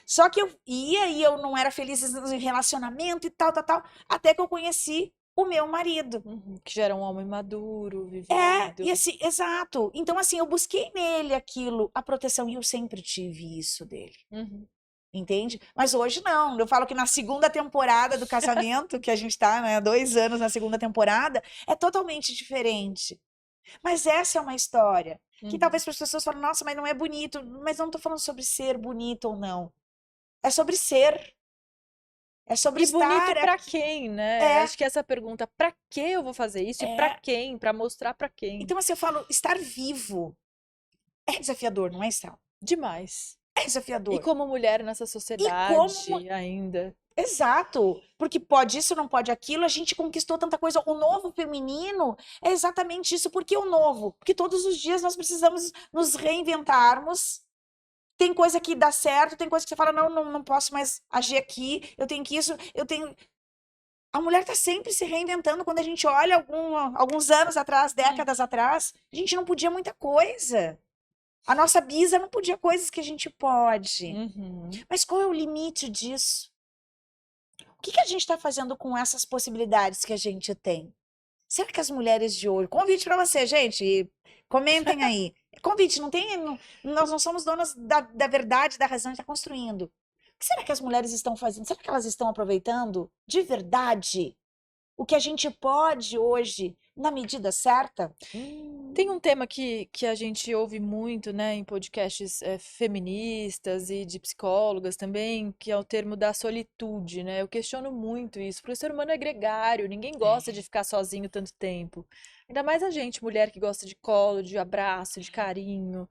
[SPEAKER 1] Só que eu ia e eu não era feliz em relacionamento e tal, até que eu conheci o meu marido.
[SPEAKER 2] Uhum. Que já era um homem maduro, vivido.
[SPEAKER 1] E assim, exato. Então, assim, eu busquei nele aquilo, a proteção, e eu sempre tive isso dele.
[SPEAKER 2] Uhum.
[SPEAKER 1] Entende? Mas hoje não. Eu falo que na segunda temporada do casamento, que a gente tá, né, 2 anos na segunda temporada, é totalmente diferente. Mas essa é uma história que talvez para as pessoas falem, nossa, mas não é bonito. Mas eu não tô falando sobre ser bonito ou não. É sobre ser. É sobre
[SPEAKER 2] E bonito
[SPEAKER 1] estar
[SPEAKER 2] pra
[SPEAKER 1] aqui.
[SPEAKER 2] quem, né? Acho que essa pergunta, pra que eu vou fazer isso? E pra quem? Pra mostrar pra quem?
[SPEAKER 1] Então, assim, eu falo, estar vivo é desafiador, não é, Sal?
[SPEAKER 2] Demais.
[SPEAKER 1] É desafiador.
[SPEAKER 2] E como mulher nessa sociedade ainda.
[SPEAKER 1] Exato. Porque pode isso, não pode aquilo, a gente conquistou tanta coisa. O novo feminino é exatamente isso. Por que o novo? Porque todos os dias nós precisamos nos reinventarmos. Tem coisa que dá certo, tem coisa que você fala, não posso mais agir aqui, eu tenho que isso, eu tenho... A mulher tá sempre se reinventando. Quando a gente olha alguns anos atrás, décadas atrás, a gente não podia muita coisa. A nossa bisa não podia coisas que a gente pode.
[SPEAKER 2] Uhum.
[SPEAKER 1] Mas qual é o limite disso? O que a gente está fazendo com essas possibilidades que a gente tem? Será que as mulheres de hoje... Convite para você, gente. Comentem aí. Convite, nós não somos donas da verdade, da razão, a gente está construindo. O que será que as mulheres estão fazendo? Será que elas estão aproveitando de verdade o que a gente pode hoje, na medida certa.
[SPEAKER 2] Tem um tema que a gente ouve muito, né, em podcasts feministas e de psicólogas também, que é o termo da solitude, né? Eu questiono muito isso, porque o ser humano é gregário, ninguém gosta de ficar sozinho tanto tempo. Ainda mais a gente, mulher que gosta de colo, de abraço, de carinho.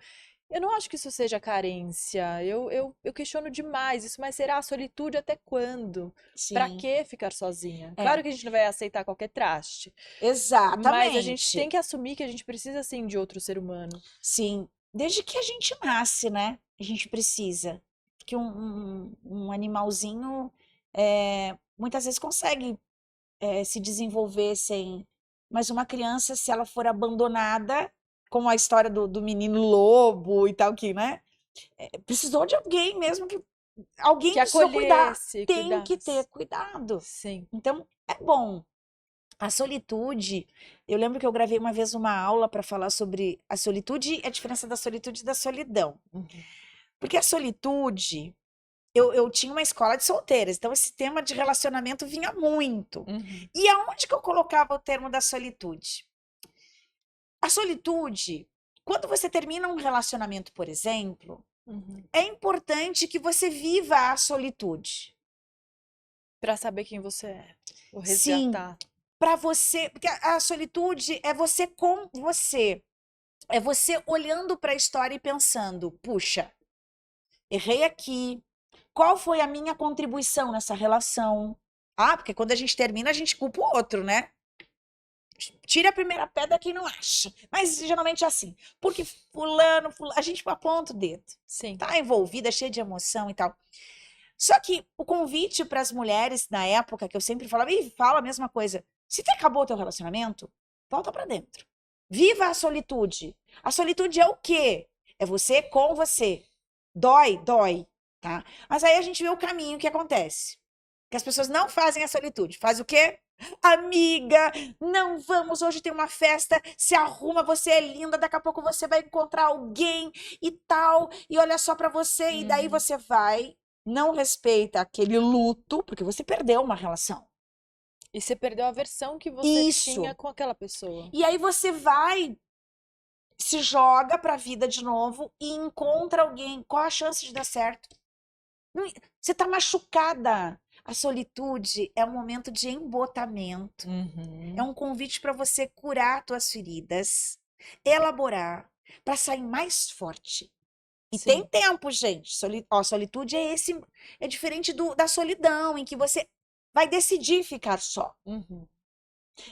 [SPEAKER 2] Eu não acho que isso seja carência. Eu questiono demais isso, mas será a solitude até quando? Pra
[SPEAKER 1] Sim,
[SPEAKER 2] que ficar sozinha?
[SPEAKER 1] é,
[SPEAKER 2] Claro que a gente não vai aceitar qualquer traste, mas a gente tem
[SPEAKER 1] exatamente.
[SPEAKER 2] que assumir que a gente precisa sim de outro ser humano.
[SPEAKER 1] Sim, desde que a gente nasce, né? A gente precisa. Porque um animalzinho muitas vezes consegue se desenvolver sem. Mas uma criança, se ela for abandonada, como a história do menino lobo e tal, que, né? Precisou de alguém mesmo que. Alguém
[SPEAKER 2] Que
[SPEAKER 1] precisou cuidar.
[SPEAKER 2] acolhesse,
[SPEAKER 1] Tem que ter
[SPEAKER 2] cuidasse.
[SPEAKER 1] cuidado.
[SPEAKER 2] Sim.
[SPEAKER 1] Então, é bom. A solitude, eu lembro que eu gravei uma vez uma aula para falar sobre a solitude e a diferença da solitude e da solidão.
[SPEAKER 2] Uhum.
[SPEAKER 1] Porque a solitude, eu tinha uma escola de solteiras, então esse tema de relacionamento vinha muito.
[SPEAKER 2] Uhum.
[SPEAKER 1] E aonde que eu colocava o termo da solitude? A solitude, quando você termina um relacionamento, por exemplo,
[SPEAKER 2] Uhum.
[SPEAKER 1] é importante que você viva a solitude.
[SPEAKER 2] Pra saber quem você é. Ou
[SPEAKER 1] Sim,
[SPEAKER 2] resgatar.
[SPEAKER 1] para você, porque a solitude é você com você. É você olhando para a história e pensando, puxa, errei aqui. Qual foi a minha contribuição nessa relação? Ah, porque quando a gente termina, a gente culpa o outro, né? Tira a primeira pedra quem não acha. Mas geralmente é assim. Porque fulano, a gente aponta o dedo.
[SPEAKER 2] Sim.
[SPEAKER 1] Tá envolvida, cheia de emoção e tal. Só que o convite para as mulheres na época, que eu sempre falava, e falo a mesma coisa. Se te acabou o teu relacionamento, volta para dentro. Viva a solitude. A solitude é o quê? É você com você. Dói, dói, tá? Mas aí a gente vê o caminho que acontece. Que as pessoas não fazem a solitude. Faz o quê? Amiga, não vamos, hoje tem uma festa, se arruma, você é linda, daqui a pouco você vai encontrar alguém e tal, e olha só pra você, e daí
[SPEAKER 2] Uhum.
[SPEAKER 1] você vai, não respeita aquele luto, porque você perdeu uma relação.
[SPEAKER 2] E você perdeu a versão que você tinha
[SPEAKER 1] Isso.
[SPEAKER 2] com aquela pessoa.
[SPEAKER 1] E aí você vai, se joga pra vida de novo e encontra alguém. Qual a chance de dar certo? Você tá machucada. A solitude é um momento de embotamento. É
[SPEAKER 2] Uhum.
[SPEAKER 1] um convite para você curar tuas feridas, elaborar, para sair mais forte. E tem
[SPEAKER 2] Sim.
[SPEAKER 1] tempo, gente. Solitude é diferente da solidão, em que você vai decidir ficar só.
[SPEAKER 2] Uhum.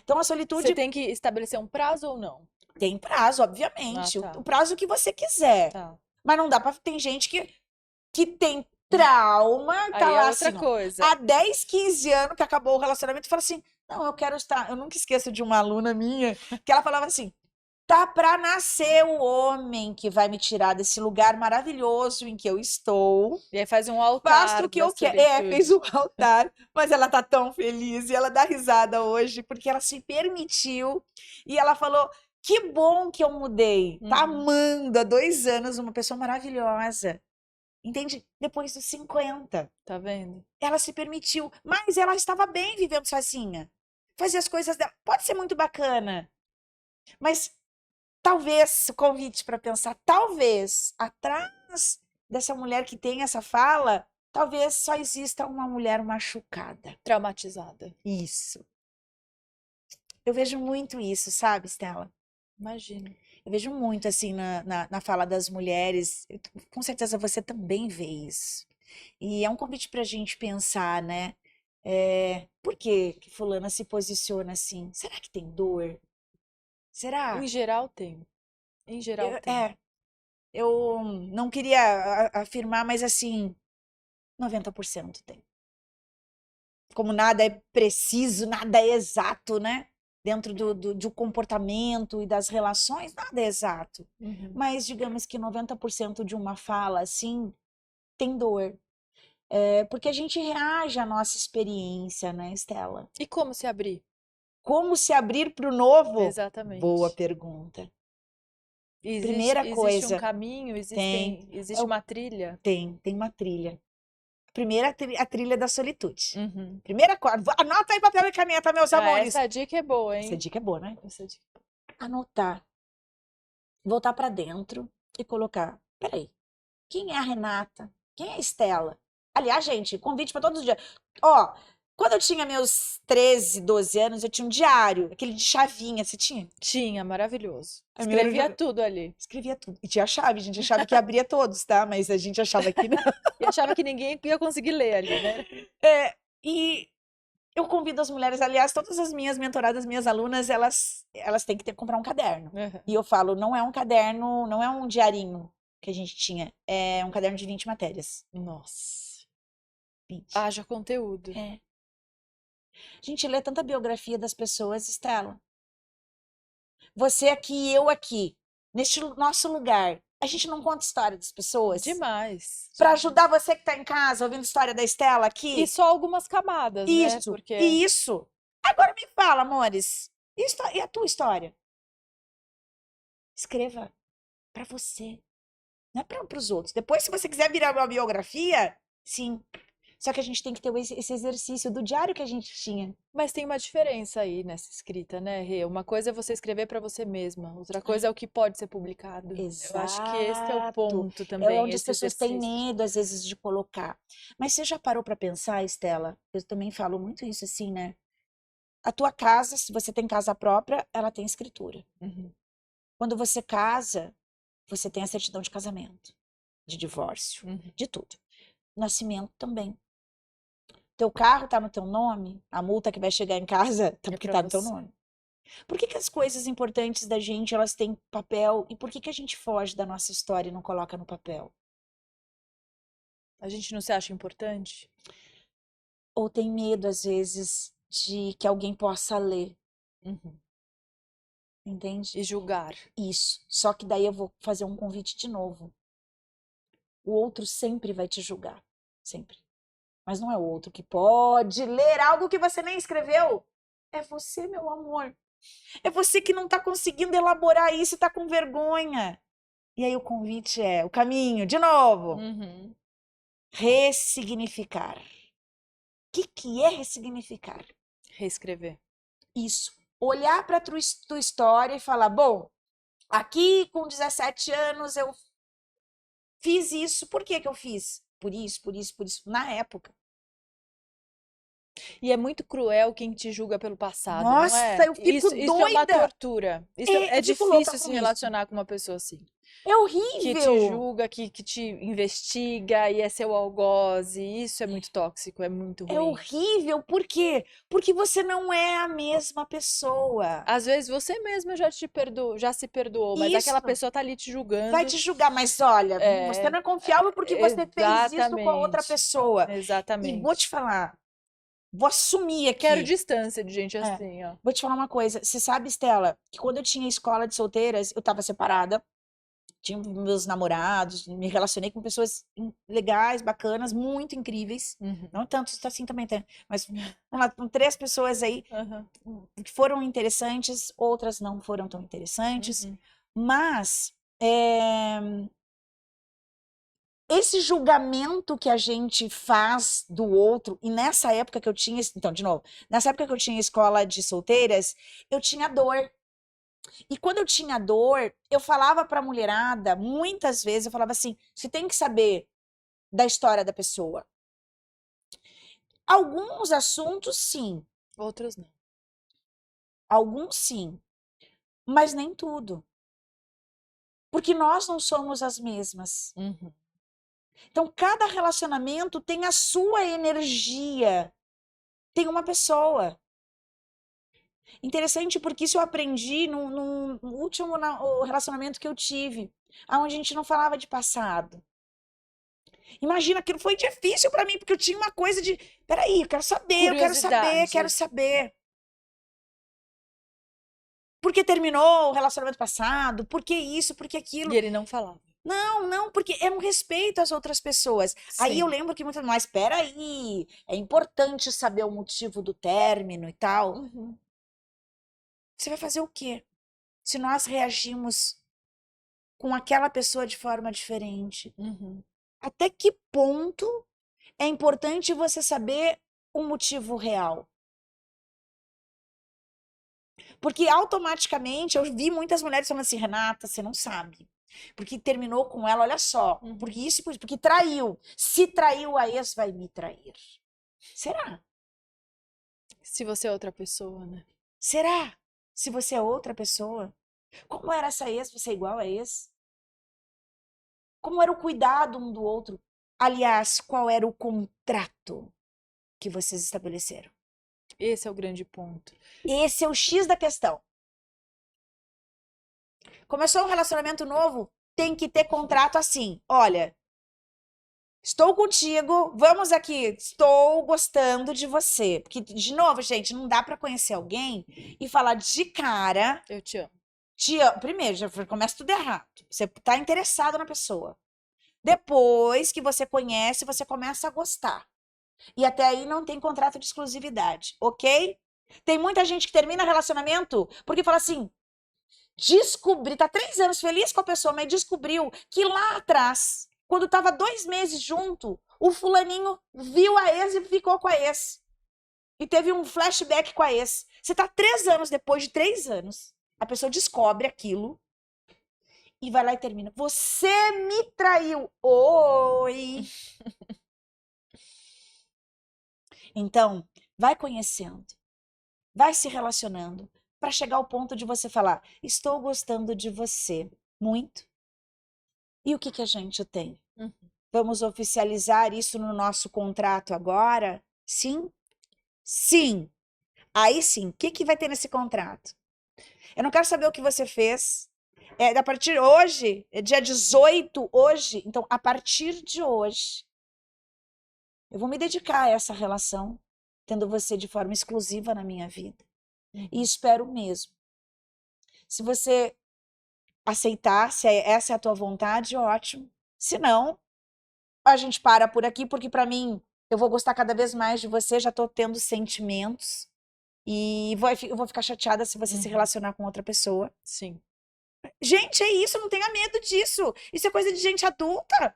[SPEAKER 1] Então a
[SPEAKER 2] Você
[SPEAKER 1] solitude
[SPEAKER 2] tem que estabelecer um prazo ou não?
[SPEAKER 1] tem prazo,
[SPEAKER 2] Ah,
[SPEAKER 1] obviamente, o
[SPEAKER 2] tá.
[SPEAKER 1] prazo que você quiser.
[SPEAKER 2] Tá.
[SPEAKER 1] Mas não dá para. Tem gente que tem trauma, tá
[SPEAKER 2] Aí é
[SPEAKER 1] lá
[SPEAKER 2] outra
[SPEAKER 1] assim, ó,
[SPEAKER 2] coisa.
[SPEAKER 1] há 10, 15 anos que acabou o relacionamento e fala assim: não, eu quero estar. Eu nunca esqueço de uma aluna minha que ela falava assim: tá para nascer o homem que vai me tirar desse lugar maravilhoso em que eu estou.
[SPEAKER 2] E aí faz um
[SPEAKER 1] Faço
[SPEAKER 2] altar
[SPEAKER 1] o que
[SPEAKER 2] da
[SPEAKER 1] eu quero. Fez
[SPEAKER 2] solitude.
[SPEAKER 1] um altar, mas ela tá tão feliz e ela dá risada hoje porque ela se permitiu e ela falou: que bom que eu mudei. Tá
[SPEAKER 2] Uhum.
[SPEAKER 1] amando há 2 anos uma pessoa maravilhosa. Entende? Depois dos 50.
[SPEAKER 2] Tá vendo?
[SPEAKER 1] Ela se permitiu, mas ela estava bem vivendo sozinha. Fazia as coisas dela. Pode ser muito bacana, mas talvez o convite para pensar, talvez atrás dessa mulher que tem essa fala, talvez só exista uma mulher machucada.
[SPEAKER 2] Traumatizada.
[SPEAKER 1] Isso. Eu vejo muito isso, sabe, Stella?
[SPEAKER 2] Imagino.
[SPEAKER 1] Eu vejo muito assim na fala das mulheres. Com certeza você também vê isso. E é um convite para a gente pensar, né? Por que fulana se posiciona assim? Será que tem dor?
[SPEAKER 2] Em
[SPEAKER 1] Será?
[SPEAKER 2] geral tem. Em geral
[SPEAKER 1] Eu,
[SPEAKER 2] tem.
[SPEAKER 1] eu não queria afirmar, mas assim, 90% tem. Como nada é preciso, nada é exato, né? Dentro do comportamento e das relações, nada é exato.
[SPEAKER 2] Uhum.
[SPEAKER 1] Mas digamos que 90% de uma fala, assim, tem dor. Porque a gente reage à nossa experiência, né, Estela?
[SPEAKER 2] E como se abrir?
[SPEAKER 1] Como se abrir para o novo? Boa
[SPEAKER 2] Exatamente.
[SPEAKER 1] pergunta.
[SPEAKER 2] Existe,
[SPEAKER 1] Primeira
[SPEAKER 2] existe um
[SPEAKER 1] coisa,
[SPEAKER 2] caminho,
[SPEAKER 1] tem,
[SPEAKER 2] existe uma trilha.
[SPEAKER 1] tem uma trilha. Primeira, a trilha da solitude.
[SPEAKER 2] Uhum.
[SPEAKER 1] Primeira coisa. Anota aí papel e caneta, meus amores.
[SPEAKER 2] Essa dica é boa,
[SPEAKER 1] Essa
[SPEAKER 2] hein?
[SPEAKER 1] dica é boa, né?
[SPEAKER 2] Essa dica.
[SPEAKER 1] Anotar. Voltar pra dentro e colocar. Peraí. Quem é a Renata? Quem é a Estela? Aliás, gente, convite pra todos os dias. Ó, quando eu tinha meus 13, 12 anos, eu tinha um diário, aquele de chavinha. Você tinha?
[SPEAKER 2] Tinha, maravilhoso.
[SPEAKER 1] A minha era
[SPEAKER 2] Escrevia
[SPEAKER 1] já-
[SPEAKER 2] tudo ali.
[SPEAKER 1] Escrevia tudo. E tinha chave, a gente achava que abria todos, tá? Mas a gente achava que não.
[SPEAKER 2] E achava que ninguém ia conseguir ler ali, né?
[SPEAKER 1] E eu convido as mulheres, aliás, todas as minhas mentoradas, minhas alunas, elas têm que comprar um caderno.
[SPEAKER 2] Uhum.
[SPEAKER 1] E eu falo, não é um caderno, não é um diarinho que a gente tinha, é um caderno de 20 matérias.
[SPEAKER 2] Nossa.
[SPEAKER 1] 20.
[SPEAKER 2] Haja conteúdo.
[SPEAKER 1] É. A gente lê tanta biografia das pessoas, Estela. Você aqui, eu aqui, neste nosso lugar. A gente não conta história das pessoas?
[SPEAKER 2] Demais.
[SPEAKER 1] Para ajudar você que tá em casa ouvindo história da Estela aqui?
[SPEAKER 2] E só algumas camadas, né?
[SPEAKER 1] Isso,
[SPEAKER 2] Porque
[SPEAKER 1] isso. Agora me fala, amores, e a tua história? Escreva para você, não é para os outros. Depois, se você quiser virar uma biografia, sim. Só que a gente tem que ter esse exercício do diário que a gente tinha.
[SPEAKER 2] Mas tem uma diferença aí nessa escrita, né, Rê? Uma coisa é você escrever para você mesma, outra coisa é o que pode ser publicado. Eu acho que esse é o
[SPEAKER 1] Exato.
[SPEAKER 2] ponto
[SPEAKER 1] É
[SPEAKER 2] também,
[SPEAKER 1] onde as
[SPEAKER 2] esse
[SPEAKER 1] pessoas têm
[SPEAKER 2] exercício.
[SPEAKER 1] medo, às vezes, de colocar. Mas você já parou para pensar, Estela? Eu também falo muito isso assim, né? A tua casa, se você tem casa própria, ela tem escritura.
[SPEAKER 2] Uhum.
[SPEAKER 1] Quando você casa, você tem a certidão de casamento, de divórcio,
[SPEAKER 2] Uhum.
[SPEAKER 1] de tudo. Nascimento também. Teu carro tá no teu nome, a multa que vai chegar em casa tá porque
[SPEAKER 2] pra
[SPEAKER 1] tá no teu
[SPEAKER 2] você.
[SPEAKER 1] nome. Por que as coisas importantes da gente, elas têm papel? E por que a gente foge da nossa história e não coloca no papel?
[SPEAKER 2] A gente não se acha importante?
[SPEAKER 1] Ou tem medo, às vezes, de que alguém possa ler,
[SPEAKER 2] Uhum.
[SPEAKER 1] entende?
[SPEAKER 2] E julgar.
[SPEAKER 1] Isso. Só que daí eu vou fazer um convite de novo. O outro sempre vai te julgar. Sempre. Mas não é o outro que pode ler algo que você nem escreveu. É você, meu amor. É você que não está conseguindo elaborar isso e está com vergonha. E aí o convite é o caminho, de novo.
[SPEAKER 2] Uhum.
[SPEAKER 1] Ressignificar. O que é ressignificar?
[SPEAKER 2] Reescrever.
[SPEAKER 1] Isso. Olhar para tua história e falar, bom, aqui com 17 anos eu fiz isso. Por que eu fiz? Por isso, por isso, por isso. Na época.
[SPEAKER 2] E é muito cruel quem te julga pelo passado, não
[SPEAKER 1] Nossa,
[SPEAKER 2] é?
[SPEAKER 1] eu fico
[SPEAKER 2] Isso é uma
[SPEAKER 1] doida.
[SPEAKER 2] tortura. É
[SPEAKER 1] Eu fico louca
[SPEAKER 2] difícil se
[SPEAKER 1] com isso.
[SPEAKER 2] relacionar com uma pessoa assim.
[SPEAKER 1] É
[SPEAKER 2] Que te
[SPEAKER 1] horrível.
[SPEAKER 2] julga, que te investiga e é seu algoz. E isso é muito tóxico, é muito
[SPEAKER 1] É
[SPEAKER 2] ruim.
[SPEAKER 1] horrível. Por quê? Porque você não é a mesma pessoa.
[SPEAKER 2] Às vezes você mesma já se perdoou, mas aquela
[SPEAKER 1] Isso.
[SPEAKER 2] pessoa tá ali te julgando.
[SPEAKER 1] Vai te julgar, mas olha, você não é confiável porque você fez isso com a outra
[SPEAKER 2] Exatamente.
[SPEAKER 1] pessoa. E vou
[SPEAKER 2] Exatamente.
[SPEAKER 1] te falar, vou assumir
[SPEAKER 2] Quero
[SPEAKER 1] aqui.
[SPEAKER 2] distância de gente assim, ó.
[SPEAKER 1] Vou te falar uma coisa. Você sabe, Estela, que quando eu tinha escola de solteiras, eu estava separada, tinha meus namorados, me relacionei com pessoas legais, bacanas, muito incríveis.
[SPEAKER 2] Uhum.
[SPEAKER 1] Não tanto assim também tem, mas vamos lá, 3 pessoas aí
[SPEAKER 2] Uhum.
[SPEAKER 1] que foram interessantes, outras não foram tão interessantes.
[SPEAKER 2] Uhum.
[SPEAKER 1] Mas esse julgamento que a gente faz do outro, e nessa época que eu tinha, então, de novo, nessa época que eu tinha escola de solteiras, eu tinha dor. E quando eu tinha dor, eu falava pra mulherada, muitas vezes, eu falava assim: você tem que saber da história da pessoa. Alguns assuntos, sim.
[SPEAKER 2] Outros não.
[SPEAKER 1] Alguns, sim. Mas nem tudo. Porque nós não somos as mesmas.
[SPEAKER 2] Uhum.
[SPEAKER 1] Então, cada relacionamento tem a sua energia. Tem uma pessoa. Interessante porque isso eu aprendi no último o relacionamento que eu tive, onde a gente não falava de passado. Imagina, aquilo foi difícil para mim, porque eu tinha uma coisa de, peraí, eu quero saber, eu quero saber,
[SPEAKER 2] Curiosidade.
[SPEAKER 1] quero saber. Por que terminou o relacionamento passado? Por que isso? Por que aquilo?
[SPEAKER 2] E ele não falava.
[SPEAKER 1] Não, porque é um respeito às outras pessoas. Aí eu
[SPEAKER 2] Sim.
[SPEAKER 1] lembro que muitas, mas peraí, é importante saber o motivo do término e tal.
[SPEAKER 2] Uhum.
[SPEAKER 1] Você vai fazer o quê? Se nós reagimos com aquela pessoa de forma diferente?
[SPEAKER 2] Uhum.
[SPEAKER 1] Até que ponto é importante você saber o motivo real. Porque automaticamente eu vi muitas mulheres falando assim, Renata, você não sabe. Porque terminou com ela, olha só. Porque isso, porque traiu. Se traiu, a ex vai me trair. Será?
[SPEAKER 2] Se você é outra pessoa, né?
[SPEAKER 1] Será? Se você é outra pessoa? Como era essa ex? Você é igual a ex? Como era o cuidado um do outro? Aliás, qual era o contrato que vocês estabeleceram?
[SPEAKER 2] Esse é o grande ponto.
[SPEAKER 1] Esse é o X da questão. Começou um relacionamento novo, tem que ter contrato assim. Olha, estou contigo, vamos aqui, estou gostando de você. Porque, de novo, gente, não dá para conhecer alguém e falar de cara,
[SPEAKER 2] Eu te amo.
[SPEAKER 1] te amo. Primeiro, já começa tudo errado. Você tá interessado na pessoa. Depois que você conhece, você começa a gostar. E até aí não tem contrato de exclusividade, ok? Tem muita gente que termina relacionamento porque fala assim, tá 3 anos feliz com a pessoa, mas descobriu que lá atrás, quando tava 2 meses junto, o fulaninho viu a ex e ficou com a ex. E teve um flashback com a ex. Você tá 3 anos depois de 3 anos, a pessoa descobre aquilo e vai lá e termina. Você me traiu. Oi! Então, vai conhecendo, vai se relacionando, para chegar ao ponto de você falar: estou gostando de você muito. E o que que a gente tem? Vamos oficializar isso no nosso contrato agora? Sim? Sim. Aí sim, o que que vai ter nesse contrato? Eu não quero saber o que você fez. A partir de hoje, é dia 18 hoje, então a partir de hoje, eu vou me dedicar a essa relação, tendo você de forma exclusiva na minha vida. E espero mesmo. Se você aceitar, se essa é a tua vontade, ótimo. Se não, a gente para por aqui, porque para mim, eu vou gostar cada vez mais de você, já tô tendo sentimentos. E eu vou ficar chateada se você se relacionar com outra pessoa.
[SPEAKER 2] Sim.
[SPEAKER 1] Gente, é isso, não tenha medo disso. Isso é coisa de gente adulta.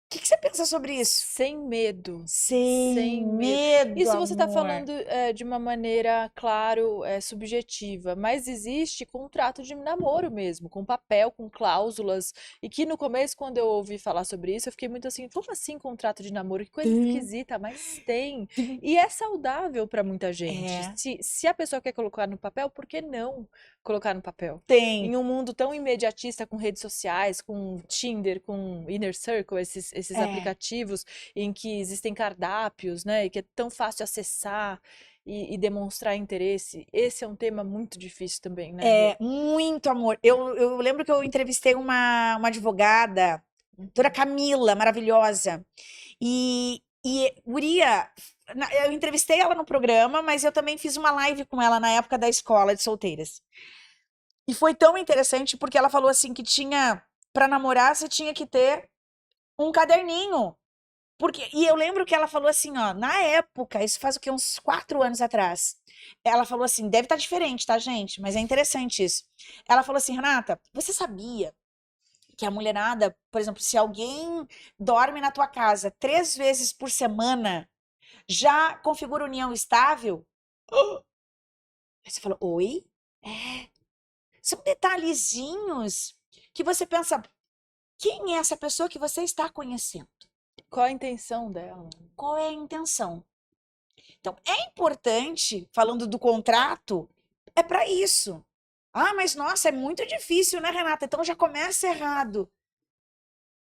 [SPEAKER 1] O que você pensa sobre isso?
[SPEAKER 2] Sem medo.
[SPEAKER 1] Sem medo,
[SPEAKER 2] Isso você está
[SPEAKER 1] amor.
[SPEAKER 2] falando de uma maneira, claro, subjetiva, mas existe contrato de namoro mesmo, com papel, com cláusulas, e que no começo, quando eu ouvi falar sobre isso, eu fiquei muito assim, como assim contrato de namoro? Que coisa esquisita, mas tem. E é saudável para muita gente.
[SPEAKER 1] É.
[SPEAKER 2] Se a pessoa quer colocar no papel, por que não colocar no papel?
[SPEAKER 1] Tem.
[SPEAKER 2] Em um mundo tão imediatista, com redes sociais, com Tinder, com Inner Circle, esses aplicativos em que existem cardápios, né, e que é tão fácil acessar e demonstrar interesse. Esse é um tema muito difícil também, né?
[SPEAKER 1] É, muito amor. Eu lembro que eu entrevistei uma advogada, doutora Camila, maravilhosa. Guria, eu entrevistei ela no programa, mas eu também fiz uma live com ela na época da escola de solteiras. E foi tão interessante porque ela falou assim que para namorar, você tinha que ter um caderninho. E eu lembro que ela falou assim, ó, na época, isso faz o quê? Uns 4 anos atrás. Ela falou assim, deve estar diferente, tá, gente? Mas é interessante isso. Ela falou assim, Renata, você sabia que a mulherada, por exemplo, se alguém dorme na tua casa 3 vezes por semana, já configura união estável? Aí você falou, oi? É. São detalhezinhos que você pensa, quem é essa pessoa que você está conhecendo?
[SPEAKER 2] Qual a intenção dela?
[SPEAKER 1] Qual é a intenção? Então, é importante, falando do contrato, é para isso. Ah, mas nossa, é muito difícil, né, Renata? Então já começa errado.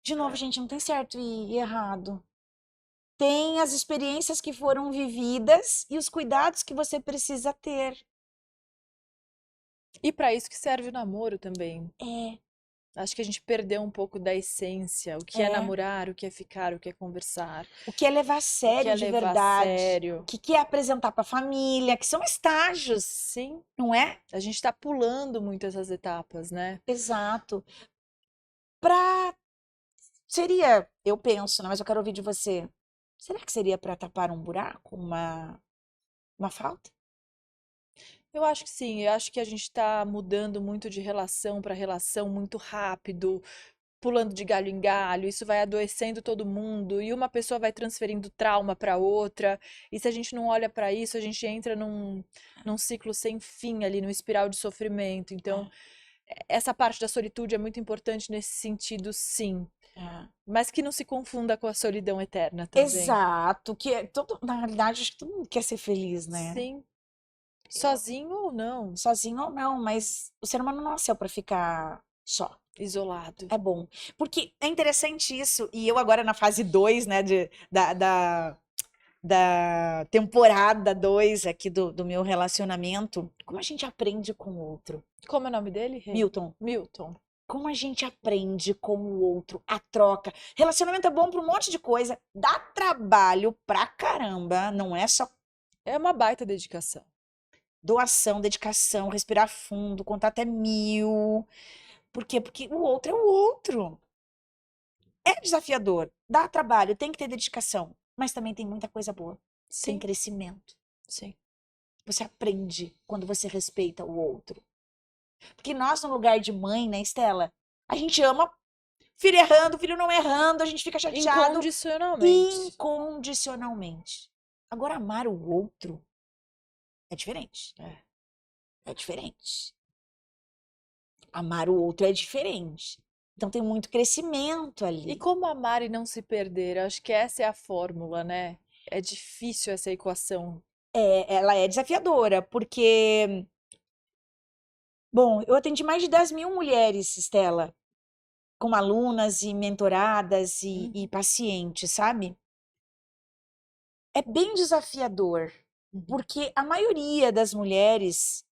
[SPEAKER 1] De novo, gente, não tem certo e errado. Tem as experiências que foram vividas e os cuidados que você precisa ter.
[SPEAKER 2] E para isso que serve o namoro também.
[SPEAKER 1] É.
[SPEAKER 2] Acho que a gente perdeu um pouco da essência, o que é namorar, o que é ficar, o que é conversar.
[SPEAKER 1] O que é levar a sério de
[SPEAKER 2] levar a
[SPEAKER 1] verdade.
[SPEAKER 2] sério.
[SPEAKER 1] O que é apresentar para a família, que são estágios.
[SPEAKER 2] Sim.
[SPEAKER 1] Não é?
[SPEAKER 2] A gente está pulando muito essas etapas, né?
[SPEAKER 1] Exato. Eu penso, né, mas eu quero ouvir de você. Será que seria para tapar um buraco, uma falta?
[SPEAKER 2] Eu acho que sim, eu acho que a gente está mudando muito de relação para relação muito rápido, pulando de galho em galho, isso vai adoecendo todo mundo, e uma pessoa vai transferindo trauma para outra, e se a gente não olha para isso, a gente entra num ciclo sem fim ali, num espiral de sofrimento. Então, essa parte da solitude é muito importante nesse sentido, sim. Mas que não se confunda com a solidão eterna também.
[SPEAKER 1] Exato, na realidade, acho que todo mundo quer ser feliz, né?
[SPEAKER 2] Sim. Sozinho ou não,
[SPEAKER 1] Sozinho ou não, mas o ser humano não nasceu pra ficar só.
[SPEAKER 2] isolado.
[SPEAKER 1] É bom. Porque é interessante isso, e eu agora na fase 2, né, da temporada 2 aqui do meu relacionamento, como a gente aprende com o outro.
[SPEAKER 2] Como é o nome dele, Rê?
[SPEAKER 1] Milton,
[SPEAKER 2] Milton.
[SPEAKER 1] como a gente aprende com o outro, a troca. Relacionamento é bom pra um monte de coisa, dá trabalho pra caramba, não é só
[SPEAKER 2] É uma baita dedicação.
[SPEAKER 1] doação, dedicação, respirar fundo, contar até 1000. Por quê? Porque o outro é o outro. É desafiador, dá trabalho, tem que ter dedicação, mas também tem muita coisa boa. Tem
[SPEAKER 2] Sim,
[SPEAKER 1] crescimento.
[SPEAKER 2] sim.
[SPEAKER 1] Você aprende quando você respeita o outro. Porque nós, no lugar de mãe, né, Estela? A gente ama filho errando, filho não errando, a gente fica chateado
[SPEAKER 2] Incondicionalmente.
[SPEAKER 1] incondicionalmente. Agora, amar o outro é diferente. É diferente. Amar o outro é diferente. Então tem muito crescimento
[SPEAKER 2] E
[SPEAKER 1] ali.
[SPEAKER 2] como amar e não se perder? Acho que essa é a fórmula, né? É difícil essa equação.
[SPEAKER 1] Ela é desafiadora, porque, bom, eu atendi mais de 10.000 mulheres, Estela, como alunas e mentoradas e pacientes, sabe? É bem desafiador, porque a maioria das mulheres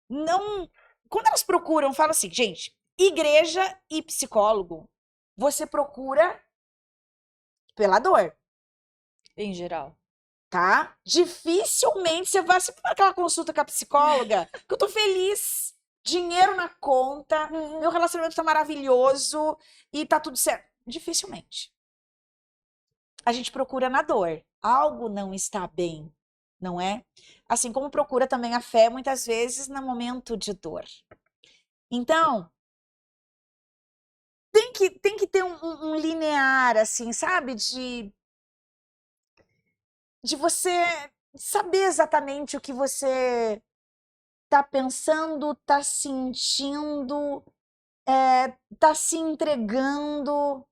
[SPEAKER 1] não. Quando elas procuram, fala assim, gente, igreja e psicólogo, você procura pela dor,
[SPEAKER 2] Em geral.
[SPEAKER 1] tá? Dificilmente você vai se aquela consulta com a psicóloga, que eu tô feliz, dinheiro na conta, meu relacionamento tá maravilhoso e tá tudo certo. Dificilmente. A gente procura na dor. Algo não está bem, não é? Assim como procura também a fé, muitas vezes, no momento de dor. Então, tem que ter um linear, assim, sabe? De você saber exatamente o que você tá pensando, tá sentindo, tá se entregando,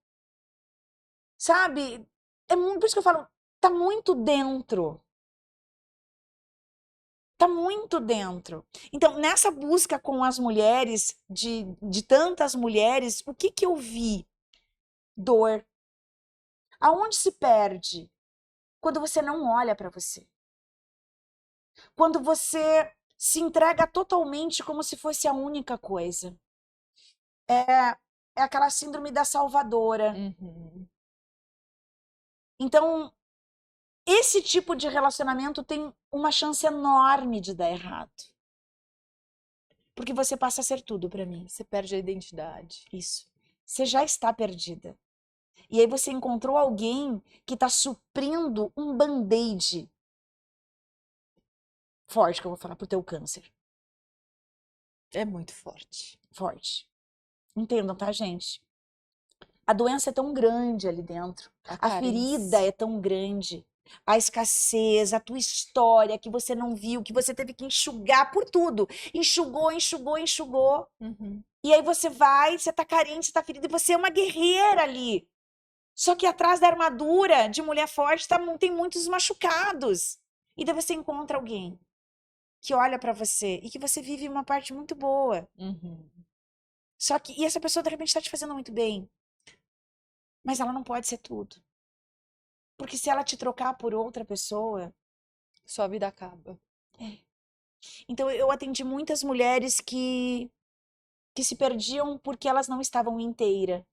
[SPEAKER 1] sabe? É muito, por isso que eu falo, tá muito dentro. Tá muito dentro. Então, nessa busca com as mulheres, de tantas mulheres, o que eu vi? Dor. Aonde se perde? Quando você não olha para você. Quando você se entrega totalmente como se fosse a única coisa. É aquela síndrome da salvadora. Então, esse tipo de relacionamento tem uma chance enorme de dar errado. Porque você passa a ser tudo para mim.
[SPEAKER 2] Você perde a identidade.
[SPEAKER 1] Isso. Você já está perdida. E aí você encontrou alguém que está suprindo um band-aid forte, que eu vou falar, pro teu câncer.
[SPEAKER 2] É muito forte.
[SPEAKER 1] Forte. Entendam, tá, gente? A doença é tão grande ali dentro. A ferida é tão grande. A escassez, a tua história que você não viu, que você teve que enxugar por tudo. Enxugou, enxugou, enxugou. E aí você vai, você tá carente, você tá ferida, e você é uma guerreira ali. Só que atrás da armadura de mulher forte tem muitos machucados. E daí você encontra alguém que olha pra você e que você vive uma parte muito boa. Só que, e essa pessoa de repente tá te fazendo muito bem. Mas ela não pode ser tudo. Porque se ela te trocar por outra pessoa,
[SPEAKER 2] sua vida acaba.
[SPEAKER 1] Então eu atendi muitas mulheres que se perdiam porque elas não estavam inteiras.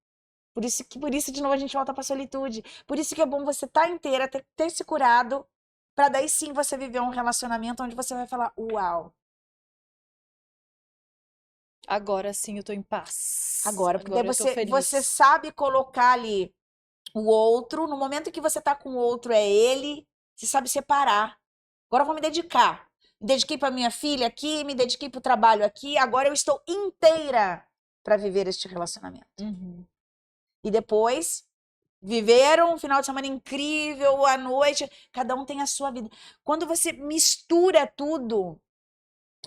[SPEAKER 1] Por isso, de novo, a gente volta pra solitude. Por isso que é bom você estar inteira, ter se curado, pra daí sim você viver um relacionamento onde você vai falar, uau.
[SPEAKER 2] Agora sim eu tô em paz.
[SPEAKER 1] Agora, porque daí
[SPEAKER 2] eu tô feliz.
[SPEAKER 1] você sabe colocar ali o outro, no momento que você tá com o outro é ele, você sabe separar. Agora eu vou me dedicar. Me dediquei pra minha filha aqui, me dediquei pro trabalho aqui, agora eu estou inteira pra viver este relacionamento. E depois viveram um final de semana incrível, à noite, cada um tem a sua vida. Quando você mistura tudo,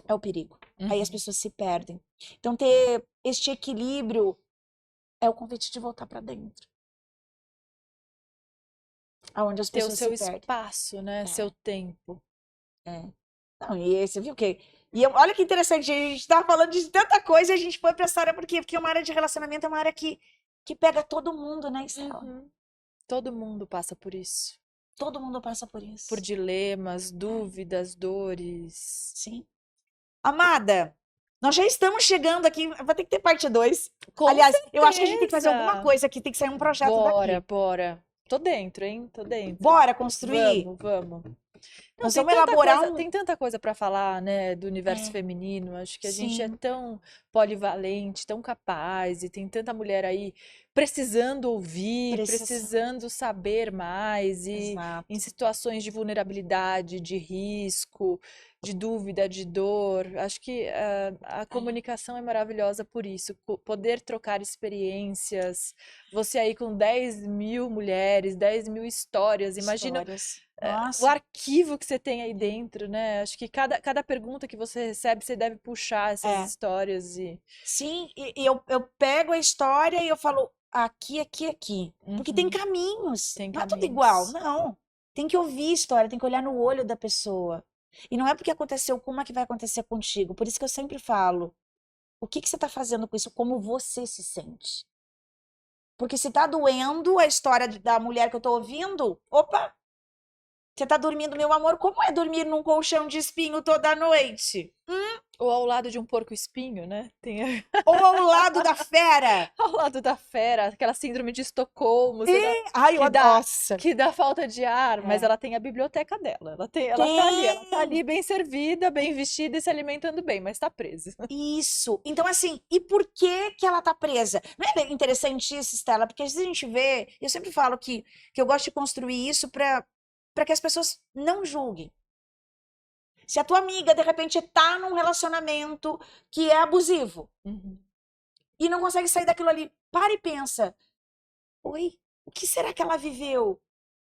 [SPEAKER 1] é o perigo. Aí as
[SPEAKER 2] Uhum.
[SPEAKER 1] pessoas se perdem. Então, ter este equilíbrio é o convite de voltar para dentro, aonde as
[SPEAKER 2] Ter o
[SPEAKER 1] pessoas se
[SPEAKER 2] seu
[SPEAKER 1] perdem.
[SPEAKER 2] espaço, né? Seu tempo.
[SPEAKER 1] É. Não, e aí, você viu que. Olha que interessante, a gente tava falando de tanta coisa e a gente foi pra essa área, por quê? Porque uma área de relacionamento é uma área que pega todo mundo, né, Estela?
[SPEAKER 2] Uhum. Todo mundo passa por isso.
[SPEAKER 1] Todo mundo passa por
[SPEAKER 2] Por
[SPEAKER 1] isso.
[SPEAKER 2] dilemas, dúvidas, dores.
[SPEAKER 1] Sim. Amada, nós já estamos chegando aqui, vai ter que ter parte 2.
[SPEAKER 2] Com
[SPEAKER 1] Aliás, eu acho que a gente tem que fazer alguma
[SPEAKER 2] certeza!
[SPEAKER 1] coisa aqui, tem que sair um projeto
[SPEAKER 2] Bora,
[SPEAKER 1] daqui.
[SPEAKER 2] bora. Tô dentro, hein? Tô dentro.
[SPEAKER 1] Bora construir?
[SPEAKER 2] Vamos, vamos. Não,
[SPEAKER 1] Nós vamos elaborar um.
[SPEAKER 2] tem tanta coisa para falar, né, do universo
[SPEAKER 1] É,
[SPEAKER 2] feminino. Acho que a gente é
[SPEAKER 1] sim,
[SPEAKER 2] tão polivalente, tão capaz, e tem tanta mulher aí precisando ouvir,
[SPEAKER 1] precisa.
[SPEAKER 2] precisando saber mais, e em
[SPEAKER 1] Exato.
[SPEAKER 2] situações de vulnerabilidade, de risco, de dúvida, de dor. Acho que a comunicação é maravilhosa por isso, poder trocar experiências. Você aí com 10.000 mulheres, 10.000 histórias, imagina
[SPEAKER 1] Histórias.
[SPEAKER 2] o
[SPEAKER 1] Nossa.
[SPEAKER 2] arquivo que você tem aí dentro, né? Acho que cada pergunta que você recebe, você deve puxar essas
[SPEAKER 1] É.
[SPEAKER 2] histórias e.
[SPEAKER 1] Sim, e eu pego a história e eu falo aqui, aqui, aqui. Porque tem
[SPEAKER 2] Uhum,
[SPEAKER 1] caminhos.
[SPEAKER 2] tem
[SPEAKER 1] Não é tudo igual,
[SPEAKER 2] caminhos.
[SPEAKER 1] não. Tem que ouvir a história, tem que olhar no olho da pessoa. E não é porque aconteceu com uma que vai acontecer contigo. Por isso que eu sempre falo, o que que você está fazendo com isso? Como você se sente? Porque se tá doendo a história da mulher que eu tô ouvindo, opa, você tá dormindo, meu amor, como é dormir num colchão de espinho toda noite?
[SPEAKER 2] Ou ao lado de um porco-espinho, né? Tem
[SPEAKER 1] Ou ao lado da fera?
[SPEAKER 2] ao lado da fera, aquela síndrome de Estocolmo, sei lá,
[SPEAKER 1] Ai,
[SPEAKER 2] que dá,
[SPEAKER 1] nossa.
[SPEAKER 2] que dá falta de ar, mas
[SPEAKER 1] É.
[SPEAKER 2] ela tem a biblioteca dela. Ela tá
[SPEAKER 1] Tem
[SPEAKER 2] ali bem servida, bem vestida e se alimentando bem, mas tá presa.
[SPEAKER 1] isso. Então, assim, e por que que ela tá presa? Não é interessante isso, Stella? Porque às vezes a gente vê, eu sempre falo que eu gosto de construir isso para que as pessoas não julguem. Se a tua amiga, de repente, tá num relacionamento que é abusivo
[SPEAKER 2] Uhum,
[SPEAKER 1] e não consegue sair daquilo ali, para e pensa. Oi, o que será que ela viveu?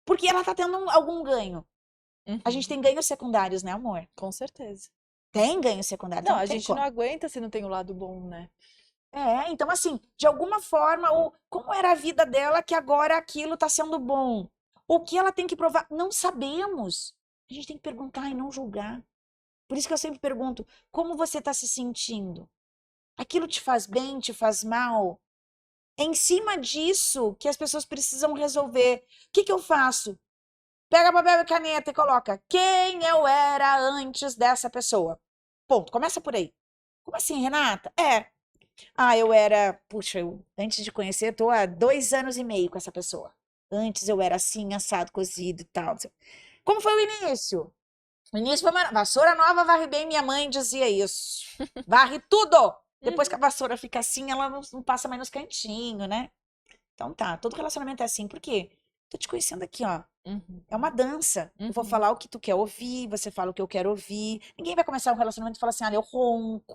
[SPEAKER 1] Porque ela tá tendo algum ganho. A gente
[SPEAKER 2] uhum,
[SPEAKER 1] tem ganhos secundários, né, amor?
[SPEAKER 2] com certeza.
[SPEAKER 1] Tem ganho secundário, então
[SPEAKER 2] Não,
[SPEAKER 1] não
[SPEAKER 2] a
[SPEAKER 1] tem
[SPEAKER 2] gente não
[SPEAKER 1] como.
[SPEAKER 2] aguenta se não tem o lado bom, né?
[SPEAKER 1] É, então assim, de alguma forma, ou como era a vida dela que agora aquilo tá sendo bom? O que ela tem que provar? Não sabemos. A gente tem que perguntar e não julgar. Por isso que eu sempre pergunto, como você está se sentindo? Aquilo te faz bem, te faz mal? É em cima disso que as pessoas precisam resolver. O que que eu faço? Pega papel e caneta e coloca quem eu era antes dessa pessoa. Ponto. Começa por aí. Como assim, Renata? Eu era, puxa, antes de conhecer, tô há 2 anos e meio com essa pessoa. Antes eu era assim, assado, cozido e tal. Como foi o início? O início foi uma vassoura nova, varre bem, minha mãe dizia isso. Varre tudo! Depois que a
[SPEAKER 2] Uhum,
[SPEAKER 1] vassoura fica assim, ela não passa mais nos cantinhos, né? Então tá, todo relacionamento é assim. Por quê? Tô te conhecendo aqui, ó.
[SPEAKER 2] uhum,
[SPEAKER 1] É uma dança. Eu vou
[SPEAKER 2] uhum.
[SPEAKER 1] falar o que tu quer ouvir, você fala o que eu quero ouvir. Ninguém vai começar um relacionamento e falar assim, eu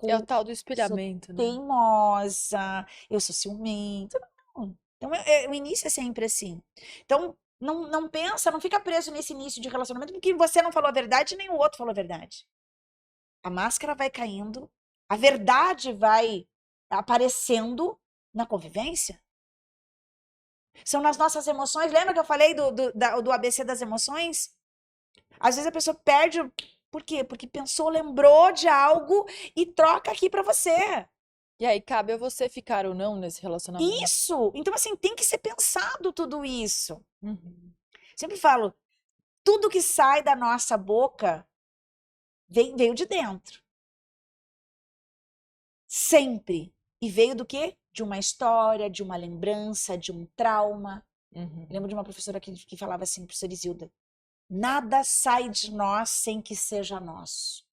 [SPEAKER 2] É o
[SPEAKER 1] ronco,
[SPEAKER 2] tal do
[SPEAKER 1] sou
[SPEAKER 2] espelhamento, né?
[SPEAKER 1] teimosa, eu sou ciumenta. Não. Então, o início é sempre assim. Então, não pensa, não fica preso nesse início de relacionamento porque você não falou a verdade nem o outro falou a verdade. A máscara vai caindo, a verdade vai aparecendo na convivência. São nas nossas emoções. Lembra que eu falei do ABC das emoções? Às vezes a pessoa perde. Por quê? Porque pensou, lembrou de algo e troca aqui pra você.
[SPEAKER 2] E aí cabe a você ficar ou não nesse relacionamento.
[SPEAKER 1] Isso! Então, assim, tem que ser pensado tudo isso.
[SPEAKER 2] Uhum.
[SPEAKER 1] Sempre falo, tudo que sai da nossa boca veio de dentro. Sempre. E veio do quê? De uma história, de uma lembrança, de um trauma.
[SPEAKER 2] Uhum.
[SPEAKER 1] Lembro de uma professora que falava assim, professora Isilda, nada sai de nós sem que seja nosso.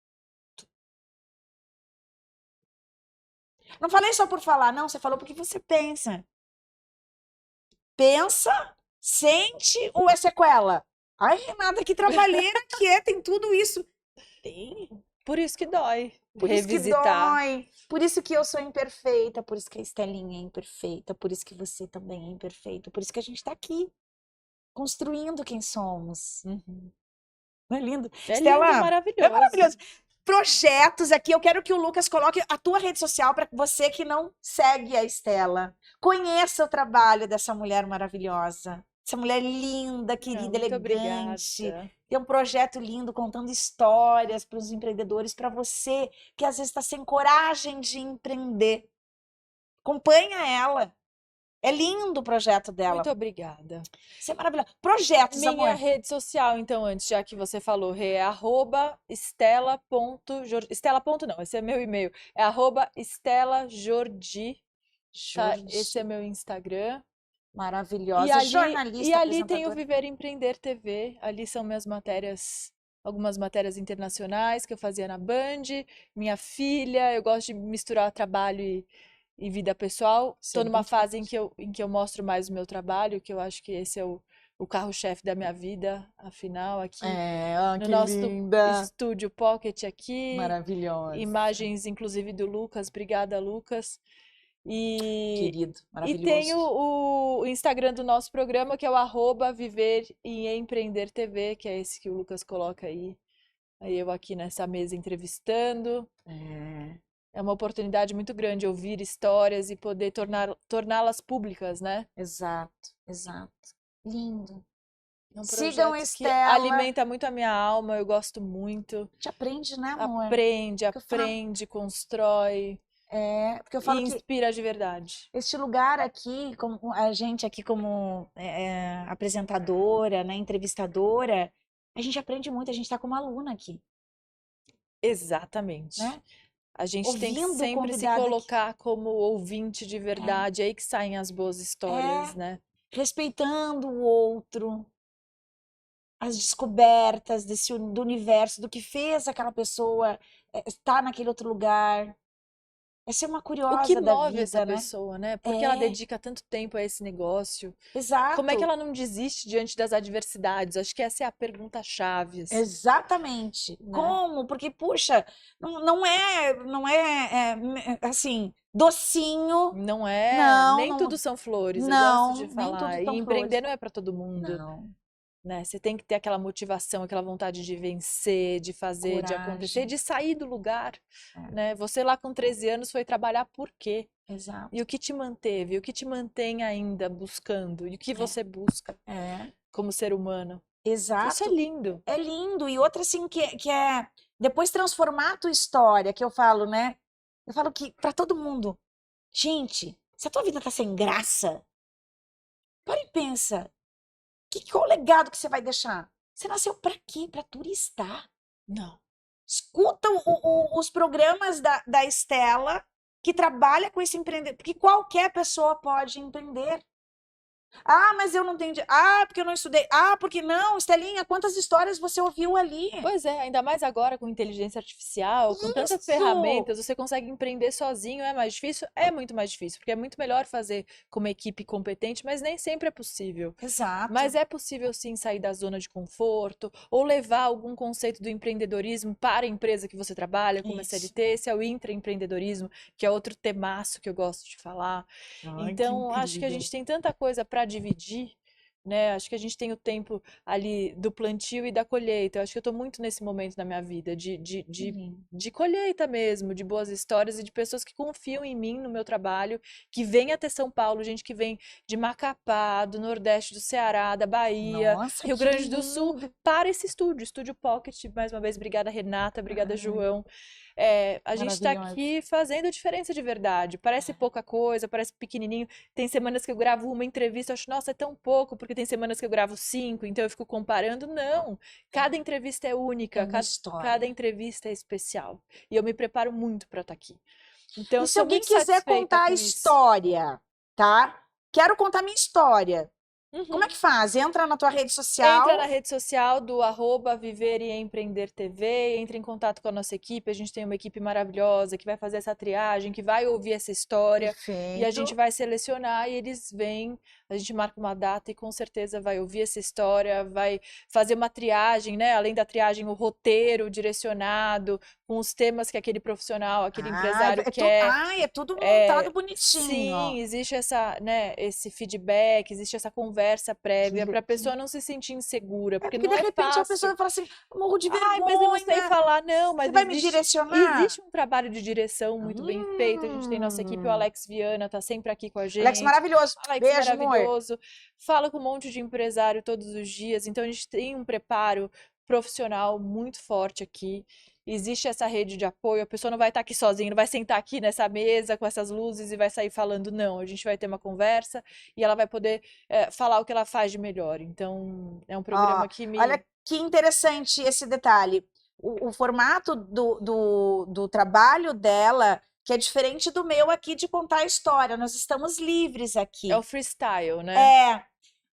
[SPEAKER 1] Não falei só por falar, não, você falou porque você pensa. Pensa, sente ou é sequela? Ai, Renata, que trabalheira que é, tem tudo isso. Tem.
[SPEAKER 2] Por isso que dói
[SPEAKER 1] Por isso que
[SPEAKER 2] revisitar.
[SPEAKER 1] dói, por isso que eu sou imperfeita, por isso que a Estelinha é imperfeita, por isso que você também é imperfeito, por isso que a gente tá aqui, construindo quem somos.
[SPEAKER 2] Uhum.
[SPEAKER 1] Não é lindo?
[SPEAKER 2] É lindo,
[SPEAKER 1] Estela, é
[SPEAKER 2] maravilhoso.
[SPEAKER 1] maravilhoso. Projetos aqui, eu quero que o Lucas coloque a tua rede social para você que não segue a Estela. Conheça o trabalho dessa mulher maravilhosa. Essa mulher linda, querida,
[SPEAKER 2] Muito
[SPEAKER 1] elegante.
[SPEAKER 2] obrigada.
[SPEAKER 1] Tem um projeto lindo contando histórias para os empreendedores, para você que às vezes está sem coragem de empreender. Acompanha ela. É lindo o projeto dela.
[SPEAKER 2] Muito obrigada.
[SPEAKER 1] Isso é maravilhoso. Projetos,
[SPEAKER 2] Minha
[SPEAKER 1] amor.
[SPEAKER 2] rede social, então, antes, já que você falou, Rê, é Estela. Não, esse é meu e-mail. É @estelajordi, tá? Esse é meu Instagram.
[SPEAKER 1] Maravilhosa.
[SPEAKER 2] E
[SPEAKER 1] Jornalista,
[SPEAKER 2] ali tem o
[SPEAKER 1] apresentadora.
[SPEAKER 2] Viver e Empreender TV. Ali são minhas matérias, algumas matérias internacionais que eu fazia na Band. Minha filha, eu gosto de misturar trabalho e vida pessoal.
[SPEAKER 1] Isso é
[SPEAKER 2] Estou numa
[SPEAKER 1] muito
[SPEAKER 2] fase em que eu mostro mais o meu trabalho, que eu acho que esse é o carro-chefe da minha vida, afinal, aqui no
[SPEAKER 1] que
[SPEAKER 2] nosso
[SPEAKER 1] linda.
[SPEAKER 2] estúdio Pocket aqui.
[SPEAKER 1] Maravilhosa.
[SPEAKER 2] Imagens, inclusive, do Lucas. Obrigada, Lucas.
[SPEAKER 1] Querido,
[SPEAKER 2] E tem
[SPEAKER 1] maravilhoso.
[SPEAKER 2] o Instagram do nosso programa, que é o @Viver e Empreender TV, que é esse que o Lucas coloca aí. Aí eu aqui nessa mesa entrevistando.
[SPEAKER 1] É,
[SPEAKER 2] É uma oportunidade muito grande ouvir histórias e poder torná-las públicas, né?
[SPEAKER 1] exato, exato. Lindo.
[SPEAKER 2] É um
[SPEAKER 1] Sigam
[SPEAKER 2] projeto que
[SPEAKER 1] Estela.
[SPEAKER 2] alimenta muito a minha alma, eu gosto muito.
[SPEAKER 1] Te aprende, né, amor?
[SPEAKER 2] Aprende,
[SPEAKER 1] Porque eu falo,
[SPEAKER 2] constrói
[SPEAKER 1] porque eu
[SPEAKER 2] e
[SPEAKER 1] falo que
[SPEAKER 2] inspira de verdade.
[SPEAKER 1] este lugar aqui, como a gente aqui como apresentadora, né, entrevistadora, a gente aprende muito, a gente está como aluna aqui,
[SPEAKER 2] Exatamente.
[SPEAKER 1] né?
[SPEAKER 2] A gente tem que
[SPEAKER 1] Ouvindo o
[SPEAKER 2] sempre se
[SPEAKER 1] convidado aqui.
[SPEAKER 2] colocar como ouvinte de verdade, é aí que saem as boas histórias,
[SPEAKER 1] É,
[SPEAKER 2] né?
[SPEAKER 1] respeitando o outro, as descobertas do universo, do que fez aquela pessoa estar naquele outro lugar. Essa é uma
[SPEAKER 2] O que
[SPEAKER 1] curiosa da
[SPEAKER 2] move essa
[SPEAKER 1] vida, né?
[SPEAKER 2] pessoa, né? Por que ela
[SPEAKER 1] É,
[SPEAKER 2] dedica tanto tempo a esse negócio? Como é que
[SPEAKER 1] exato,
[SPEAKER 2] ela não desiste diante das adversidades? Acho que essa é a pergunta-chave, assim,
[SPEAKER 1] exatamente.
[SPEAKER 2] né?
[SPEAKER 1] Como? Porque, puxa, assim, docinho.
[SPEAKER 2] Não é,
[SPEAKER 1] Não,
[SPEAKER 2] nem
[SPEAKER 1] não,
[SPEAKER 2] tudo são flores, eu gosto de
[SPEAKER 1] não, nem tudo
[SPEAKER 2] falar. E
[SPEAKER 1] tão flores.
[SPEAKER 2] empreender não é para todo mundo,
[SPEAKER 1] Não,
[SPEAKER 2] né? Você tem que ter aquela motivação, aquela vontade de vencer, de fazer, de acontecer,
[SPEAKER 1] coragem.
[SPEAKER 2] de sair do lugar,
[SPEAKER 1] É,
[SPEAKER 2] né? Você lá com 13 anos foi trabalhar por quê? E
[SPEAKER 1] exato.
[SPEAKER 2] o que te manteve? E o que te mantém ainda buscando? E o que
[SPEAKER 1] É,
[SPEAKER 2] você busca
[SPEAKER 1] é,
[SPEAKER 2] como ser humano? Isso é
[SPEAKER 1] exato.
[SPEAKER 2] lindo.
[SPEAKER 1] É lindo. E outra, assim, que é depois transformar a tua história, que eu falo, né? Eu falo que para todo mundo, gente, se a tua vida tá sem graça, para e pensa, qual o legado que você vai deixar? Você nasceu para quê? Para turistar.
[SPEAKER 2] Não.
[SPEAKER 1] Escuta os programas da Estela, que trabalha com esse empreendedor, porque qualquer pessoa pode empreender. Ah, mas eu não entendi. Ah, porque eu não estudei. Ah, porque não, Estelinha, quantas histórias você ouviu ali?
[SPEAKER 2] Pois é, ainda mais agora com inteligência artificial, com tantas
[SPEAKER 1] Isso!
[SPEAKER 2] ferramentas, você consegue empreender sozinho, é mais difícil? É muito mais difícil, porque é muito melhor fazer com uma equipe competente, mas nem sempre é possível.
[SPEAKER 1] Exato.
[SPEAKER 2] Mas é possível sim sair da zona de conforto ou levar algum conceito do empreendedorismo para a empresa que você trabalha, como a
[SPEAKER 1] Isso.
[SPEAKER 2] CLT, esse é o intraempreendedorismo, que é outro temaço que eu gosto de falar.
[SPEAKER 1] Ai, que
[SPEAKER 2] Então, acho que a
[SPEAKER 1] incrível.
[SPEAKER 2] gente tem tanta coisa para dividir, né? Acho que a gente tem o tempo ali do plantio e da colheita. Eu acho que eu estou muito nesse momento da minha vida, de colheita mesmo, de boas histórias e de pessoas que confiam em mim, no meu trabalho, que vêm até São Paulo, gente que vem de Macapá, do Nordeste, do Ceará, da Bahia,
[SPEAKER 1] Nossa,
[SPEAKER 2] Rio
[SPEAKER 1] que
[SPEAKER 2] Grande do Sul,
[SPEAKER 1] lindo.
[SPEAKER 2] para esse estúdio, Estúdio Pocket. Mais uma vez, obrigada, Renata, obrigada,
[SPEAKER 1] Ai,
[SPEAKER 2] João. A gente está
[SPEAKER 1] maravilhoso.
[SPEAKER 2] aqui fazendo a diferença de verdade. Parece pouca coisa, parece pequenininho. Tem semanas que eu gravo uma entrevista, eu acho, nossa, é tão pouco, porque tem semanas que eu gravo 5, então eu fico comparando. Não, cada entrevista é
[SPEAKER 1] É
[SPEAKER 2] única,
[SPEAKER 1] uma
[SPEAKER 2] cada
[SPEAKER 1] história.
[SPEAKER 2] entrevista é especial. E eu me preparo muito para estar aqui. Então, eu
[SPEAKER 1] E se
[SPEAKER 2] sou
[SPEAKER 1] alguém
[SPEAKER 2] muito
[SPEAKER 1] quiser
[SPEAKER 2] satisfeita
[SPEAKER 1] contar a
[SPEAKER 2] com isso.
[SPEAKER 1] história, tá? Quero contar minha história. Como é que faz? Entra na tua rede social.
[SPEAKER 2] Entra na rede social do @Viver e Empreender TV, entra em contato com a nossa equipe, a gente tem uma equipe maravilhosa que vai fazer essa triagem, que vai ouvir essa história e a gente
[SPEAKER 1] Perfeito.
[SPEAKER 2] vai selecionar e eles vêm, a gente marca uma data e com certeza vai ouvir essa história, vai fazer uma triagem, né? Além da triagem, o roteiro direcionado, com os temas que aquele profissional, aquele empresário quer.
[SPEAKER 1] É tudo montado
[SPEAKER 2] Sim,
[SPEAKER 1] bonitinho.
[SPEAKER 2] existe essa, né, esse feedback, existe essa conversa prévia para a
[SPEAKER 1] Que-
[SPEAKER 2] pessoa não se sentir insegura,
[SPEAKER 1] É
[SPEAKER 2] porque
[SPEAKER 1] porque
[SPEAKER 2] não
[SPEAKER 1] de
[SPEAKER 2] é
[SPEAKER 1] repente a pessoa
[SPEAKER 2] fácil.
[SPEAKER 1] vai falar assim, morro de
[SPEAKER 2] Ai, mas eu não sei
[SPEAKER 1] vergonha,
[SPEAKER 2] falar, não,
[SPEAKER 1] você
[SPEAKER 2] mas
[SPEAKER 1] vai me
[SPEAKER 2] existe,
[SPEAKER 1] direcionar?
[SPEAKER 2] existe um trabalho de direção muito bem feito. A gente tem nossa equipe, o
[SPEAKER 1] Hum.
[SPEAKER 2] Alex Viana, tá sempre aqui com a
[SPEAKER 1] Alex,
[SPEAKER 2] gente.
[SPEAKER 1] maravilhoso.
[SPEAKER 2] Alex
[SPEAKER 1] Beijo, amor.
[SPEAKER 2] maravilhoso, fala com um monte de empresário todos os dias, então a gente tem um preparo profissional muito forte aqui. Existe essa rede de apoio, a pessoa não vai estar aqui sozinha, não vai sentar aqui nessa mesa com essas luzes e vai sair falando, não. A gente vai ter uma conversa e ela vai poder falar o que ela faz de melhor. Então, é um
[SPEAKER 1] Ó,
[SPEAKER 2] programa que
[SPEAKER 1] olha
[SPEAKER 2] me.
[SPEAKER 1] que interessante esse detalhe. O formato do trabalho dela, que é diferente do meu aqui de contar a história. Nós estamos livres
[SPEAKER 2] É o
[SPEAKER 1] aqui.
[SPEAKER 2] freestyle, né?
[SPEAKER 1] É,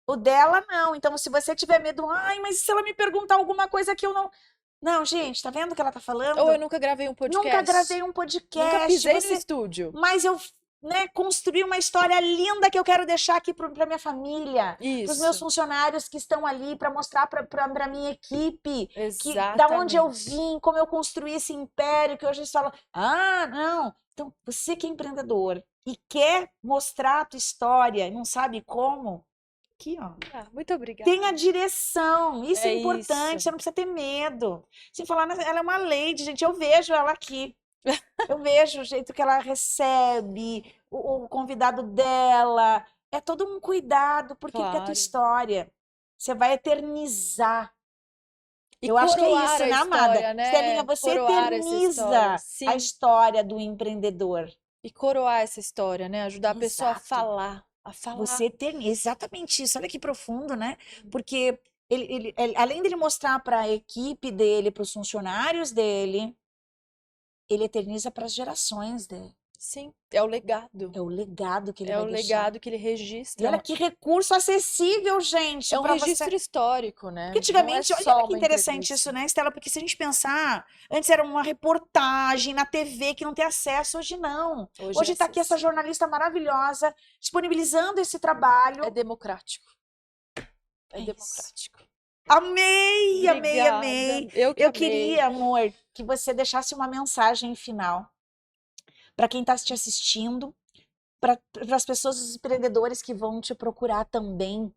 [SPEAKER 1] o dela não. Então, se você tiver medo, ai, mas se ela me perguntar alguma coisa que eu não. Não, gente, tá vendo o que ela tá
[SPEAKER 2] Ou eu
[SPEAKER 1] falando?
[SPEAKER 2] nunca gravei um
[SPEAKER 1] Nunca
[SPEAKER 2] podcast,
[SPEAKER 1] gravei um
[SPEAKER 2] nunca
[SPEAKER 1] podcast,
[SPEAKER 2] pisei no
[SPEAKER 1] você,
[SPEAKER 2] estúdio.
[SPEAKER 1] mas eu, né, construí uma história linda que eu quero deixar aqui para minha família, para os meus
[SPEAKER 2] Isso,
[SPEAKER 1] funcionários que estão ali, para mostrar para minha equipe que da onde eu
[SPEAKER 2] exatamente.
[SPEAKER 1] vim, como eu construí esse império, que hoje eles falam, ah, não. Então, você que é empreendedor e quer mostrar a tua história, e não sabe como, aqui, ó.
[SPEAKER 2] Ah, muito obrigada.
[SPEAKER 1] Tem a direção, isso é
[SPEAKER 2] É
[SPEAKER 1] importante,
[SPEAKER 2] isso.
[SPEAKER 1] você não precisa ter medo. Sem falar, ela é uma lady, gente, eu vejo ela aqui. Eu vejo o jeito que ela recebe, o convidado dela. É todo um cuidado, porque é a tua
[SPEAKER 2] Claro.
[SPEAKER 1] história. Você vai eternizar.
[SPEAKER 2] E
[SPEAKER 1] Eu acho que é
[SPEAKER 2] coroar
[SPEAKER 1] isso,
[SPEAKER 2] a
[SPEAKER 1] né, amada?
[SPEAKER 2] história,
[SPEAKER 1] Estelinha,
[SPEAKER 2] né?
[SPEAKER 1] você
[SPEAKER 2] Coroar essa história,
[SPEAKER 1] eterniza a
[SPEAKER 2] sim.
[SPEAKER 1] história do empreendedor.
[SPEAKER 2] E coroar essa história, né? Ajudar a pessoa a
[SPEAKER 1] Exato.
[SPEAKER 2] falar, a falar.
[SPEAKER 1] Você eterniza. Exatamente isso. Olha que profundo, né? Porque além dele mostrar para a equipe dele, para os funcionários dele, ele eterniza para as gerações dele.
[SPEAKER 2] Sim, é o legado.
[SPEAKER 1] É o legado que ele
[SPEAKER 2] É o
[SPEAKER 1] vai deixar.
[SPEAKER 2] legado que ele
[SPEAKER 1] E
[SPEAKER 2] registra.
[SPEAKER 1] olha que recurso acessível, gente,
[SPEAKER 2] É um
[SPEAKER 1] para você.
[SPEAKER 2] registro histórico,
[SPEAKER 1] Porque
[SPEAKER 2] né? Não é
[SPEAKER 1] antigamente, olha
[SPEAKER 2] só
[SPEAKER 1] que
[SPEAKER 2] uma
[SPEAKER 1] interessante isso,
[SPEAKER 2] entrevista.
[SPEAKER 1] né, Estela? Porque se a gente pensar, antes era uma reportagem na TV que não tem acesso, hoje não.
[SPEAKER 2] Hoje é
[SPEAKER 1] Hoje está aqui essa
[SPEAKER 2] acessível.
[SPEAKER 1] jornalista maravilhosa disponibilizando esse
[SPEAKER 2] É
[SPEAKER 1] trabalho.
[SPEAKER 2] democrático. É
[SPEAKER 1] É isso.
[SPEAKER 2] democrático.
[SPEAKER 1] Amei, amei,
[SPEAKER 2] Obrigada.
[SPEAKER 1] amei.
[SPEAKER 2] Eu que
[SPEAKER 1] Eu
[SPEAKER 2] amei.
[SPEAKER 1] queria, amor, que você deixasse uma mensagem final para quem está te assistindo, para as pessoas, os empreendedores que vão te procurar também.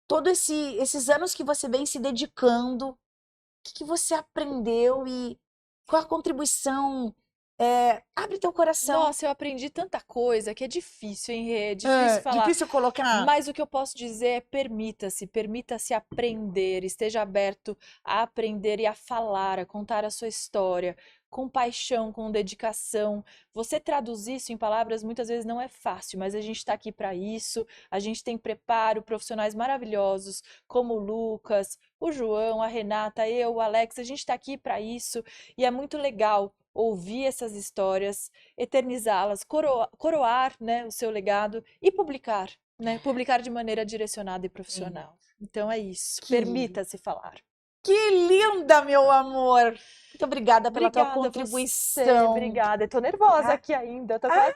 [SPEAKER 1] Todos esses anos que você vem se dedicando, o que você aprendeu e qual a contribuição? Abre teu coração.
[SPEAKER 2] Nossa, eu aprendi tanta coisa que é difícil, hein, Rê? É difícil falar.
[SPEAKER 1] Difícil colocar?
[SPEAKER 2] Mas o que eu posso dizer é permita-se aprender, esteja aberto a aprender e a falar, a contar a sua história, com paixão, com dedicação. Você traduzir isso em palavras muitas vezes não é fácil, mas a gente está aqui para isso. A gente tem preparo, profissionais maravilhosos, como o Lucas, o João, a Renata, eu, o Alex, a gente está aqui para isso e é muito legal ouvir essas histórias, eternizá-las, coroar, né, o seu legado e publicar, né? Publicar de maneira direcionada e
[SPEAKER 1] Sim.
[SPEAKER 2] profissional. Então é isso.
[SPEAKER 1] Que,
[SPEAKER 2] Permita-se falar.
[SPEAKER 1] que linda, meu amor! Muito obrigada pela tua
[SPEAKER 2] Obrigada a você,
[SPEAKER 1] contribuição.
[SPEAKER 2] obrigada. Eu tô nervosa
[SPEAKER 1] Tá?
[SPEAKER 2] aqui ainda, tô
[SPEAKER 1] Ah,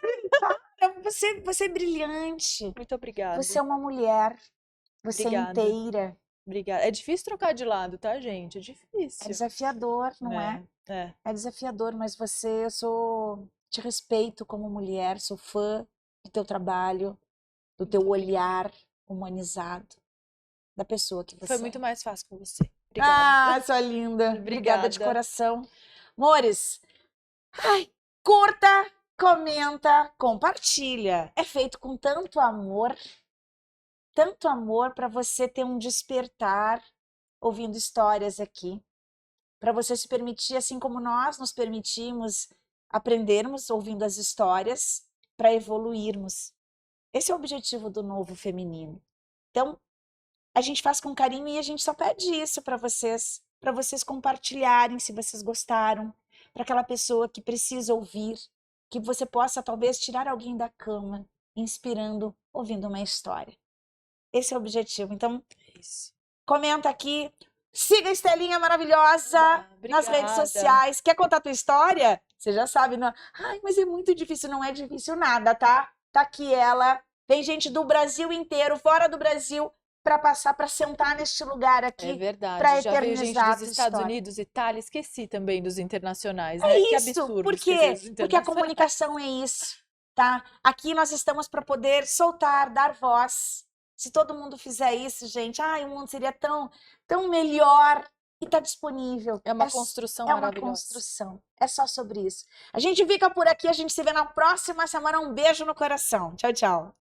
[SPEAKER 2] quase.
[SPEAKER 1] você é brilhante.
[SPEAKER 2] Muito
[SPEAKER 1] Você
[SPEAKER 2] obrigada.
[SPEAKER 1] é uma mulher. Você é
[SPEAKER 2] Obrigada.
[SPEAKER 1] inteira.
[SPEAKER 2] Obrigada. É difícil trocar de lado, tá, gente? É
[SPEAKER 1] É
[SPEAKER 2] difícil.
[SPEAKER 1] desafiador, não é?
[SPEAKER 2] É.
[SPEAKER 1] É desafiador, mas te respeito como mulher, sou fã do teu trabalho, do teu
[SPEAKER 2] Muito obrigada.
[SPEAKER 1] olhar humanizado, da pessoa que
[SPEAKER 2] Foi
[SPEAKER 1] você é.
[SPEAKER 2] muito mais fácil com você. Obrigada.
[SPEAKER 1] Sua linda. Obrigada de
[SPEAKER 2] Obrigada.
[SPEAKER 1] coração. Amores, curta, comenta, compartilha. É feito com tanto amor para você ter um despertar ouvindo histórias aqui, para você se permitir, assim como nós nos permitimos aprendermos ouvindo as histórias, para evoluirmos. Esse é o objetivo do Novo Feminino. Então, a gente faz com carinho e a gente só pede isso para vocês compartilharem se vocês gostaram, para aquela pessoa que precisa ouvir, que você possa talvez tirar alguém da cama, inspirando, ouvindo uma história. Esse é o objetivo. Então,
[SPEAKER 2] Isso.
[SPEAKER 1] comenta aqui. Siga a Estelinha maravilhosa nas redes
[SPEAKER 2] Obrigada.
[SPEAKER 1] sociais. Quer contar a tua história? Você já sabe, não? Ai, mas é muito difícil. Não é difícil nada, tá? Tá aqui ela. Vem gente do Brasil inteiro, fora do Brasil, para passar, para sentar neste lugar
[SPEAKER 2] É
[SPEAKER 1] aqui,
[SPEAKER 2] verdade.
[SPEAKER 1] para
[SPEAKER 2] Já veio gente
[SPEAKER 1] eternizar a
[SPEAKER 2] dos
[SPEAKER 1] tua
[SPEAKER 2] Estados
[SPEAKER 1] história.
[SPEAKER 2] Unidos, Itália, esqueci também dos internacionais,
[SPEAKER 1] É
[SPEAKER 2] né? Que
[SPEAKER 1] isso.
[SPEAKER 2] absurdo
[SPEAKER 1] Por
[SPEAKER 2] esquecer
[SPEAKER 1] quê?
[SPEAKER 2] dos
[SPEAKER 1] Porque a
[SPEAKER 2] internacionais.
[SPEAKER 1] comunicação é isso, tá? Aqui nós estamos para poder soltar, dar voz. Se todo mundo fizer isso, gente, ai, o mundo seria tão melhor e tá disponível.
[SPEAKER 2] É uma construção
[SPEAKER 1] É uma
[SPEAKER 2] maravilhosa.
[SPEAKER 1] construção. É só sobre isso. A gente fica por aqui, a gente se vê na próxima semana. Um beijo no coração. Tchau, tchau.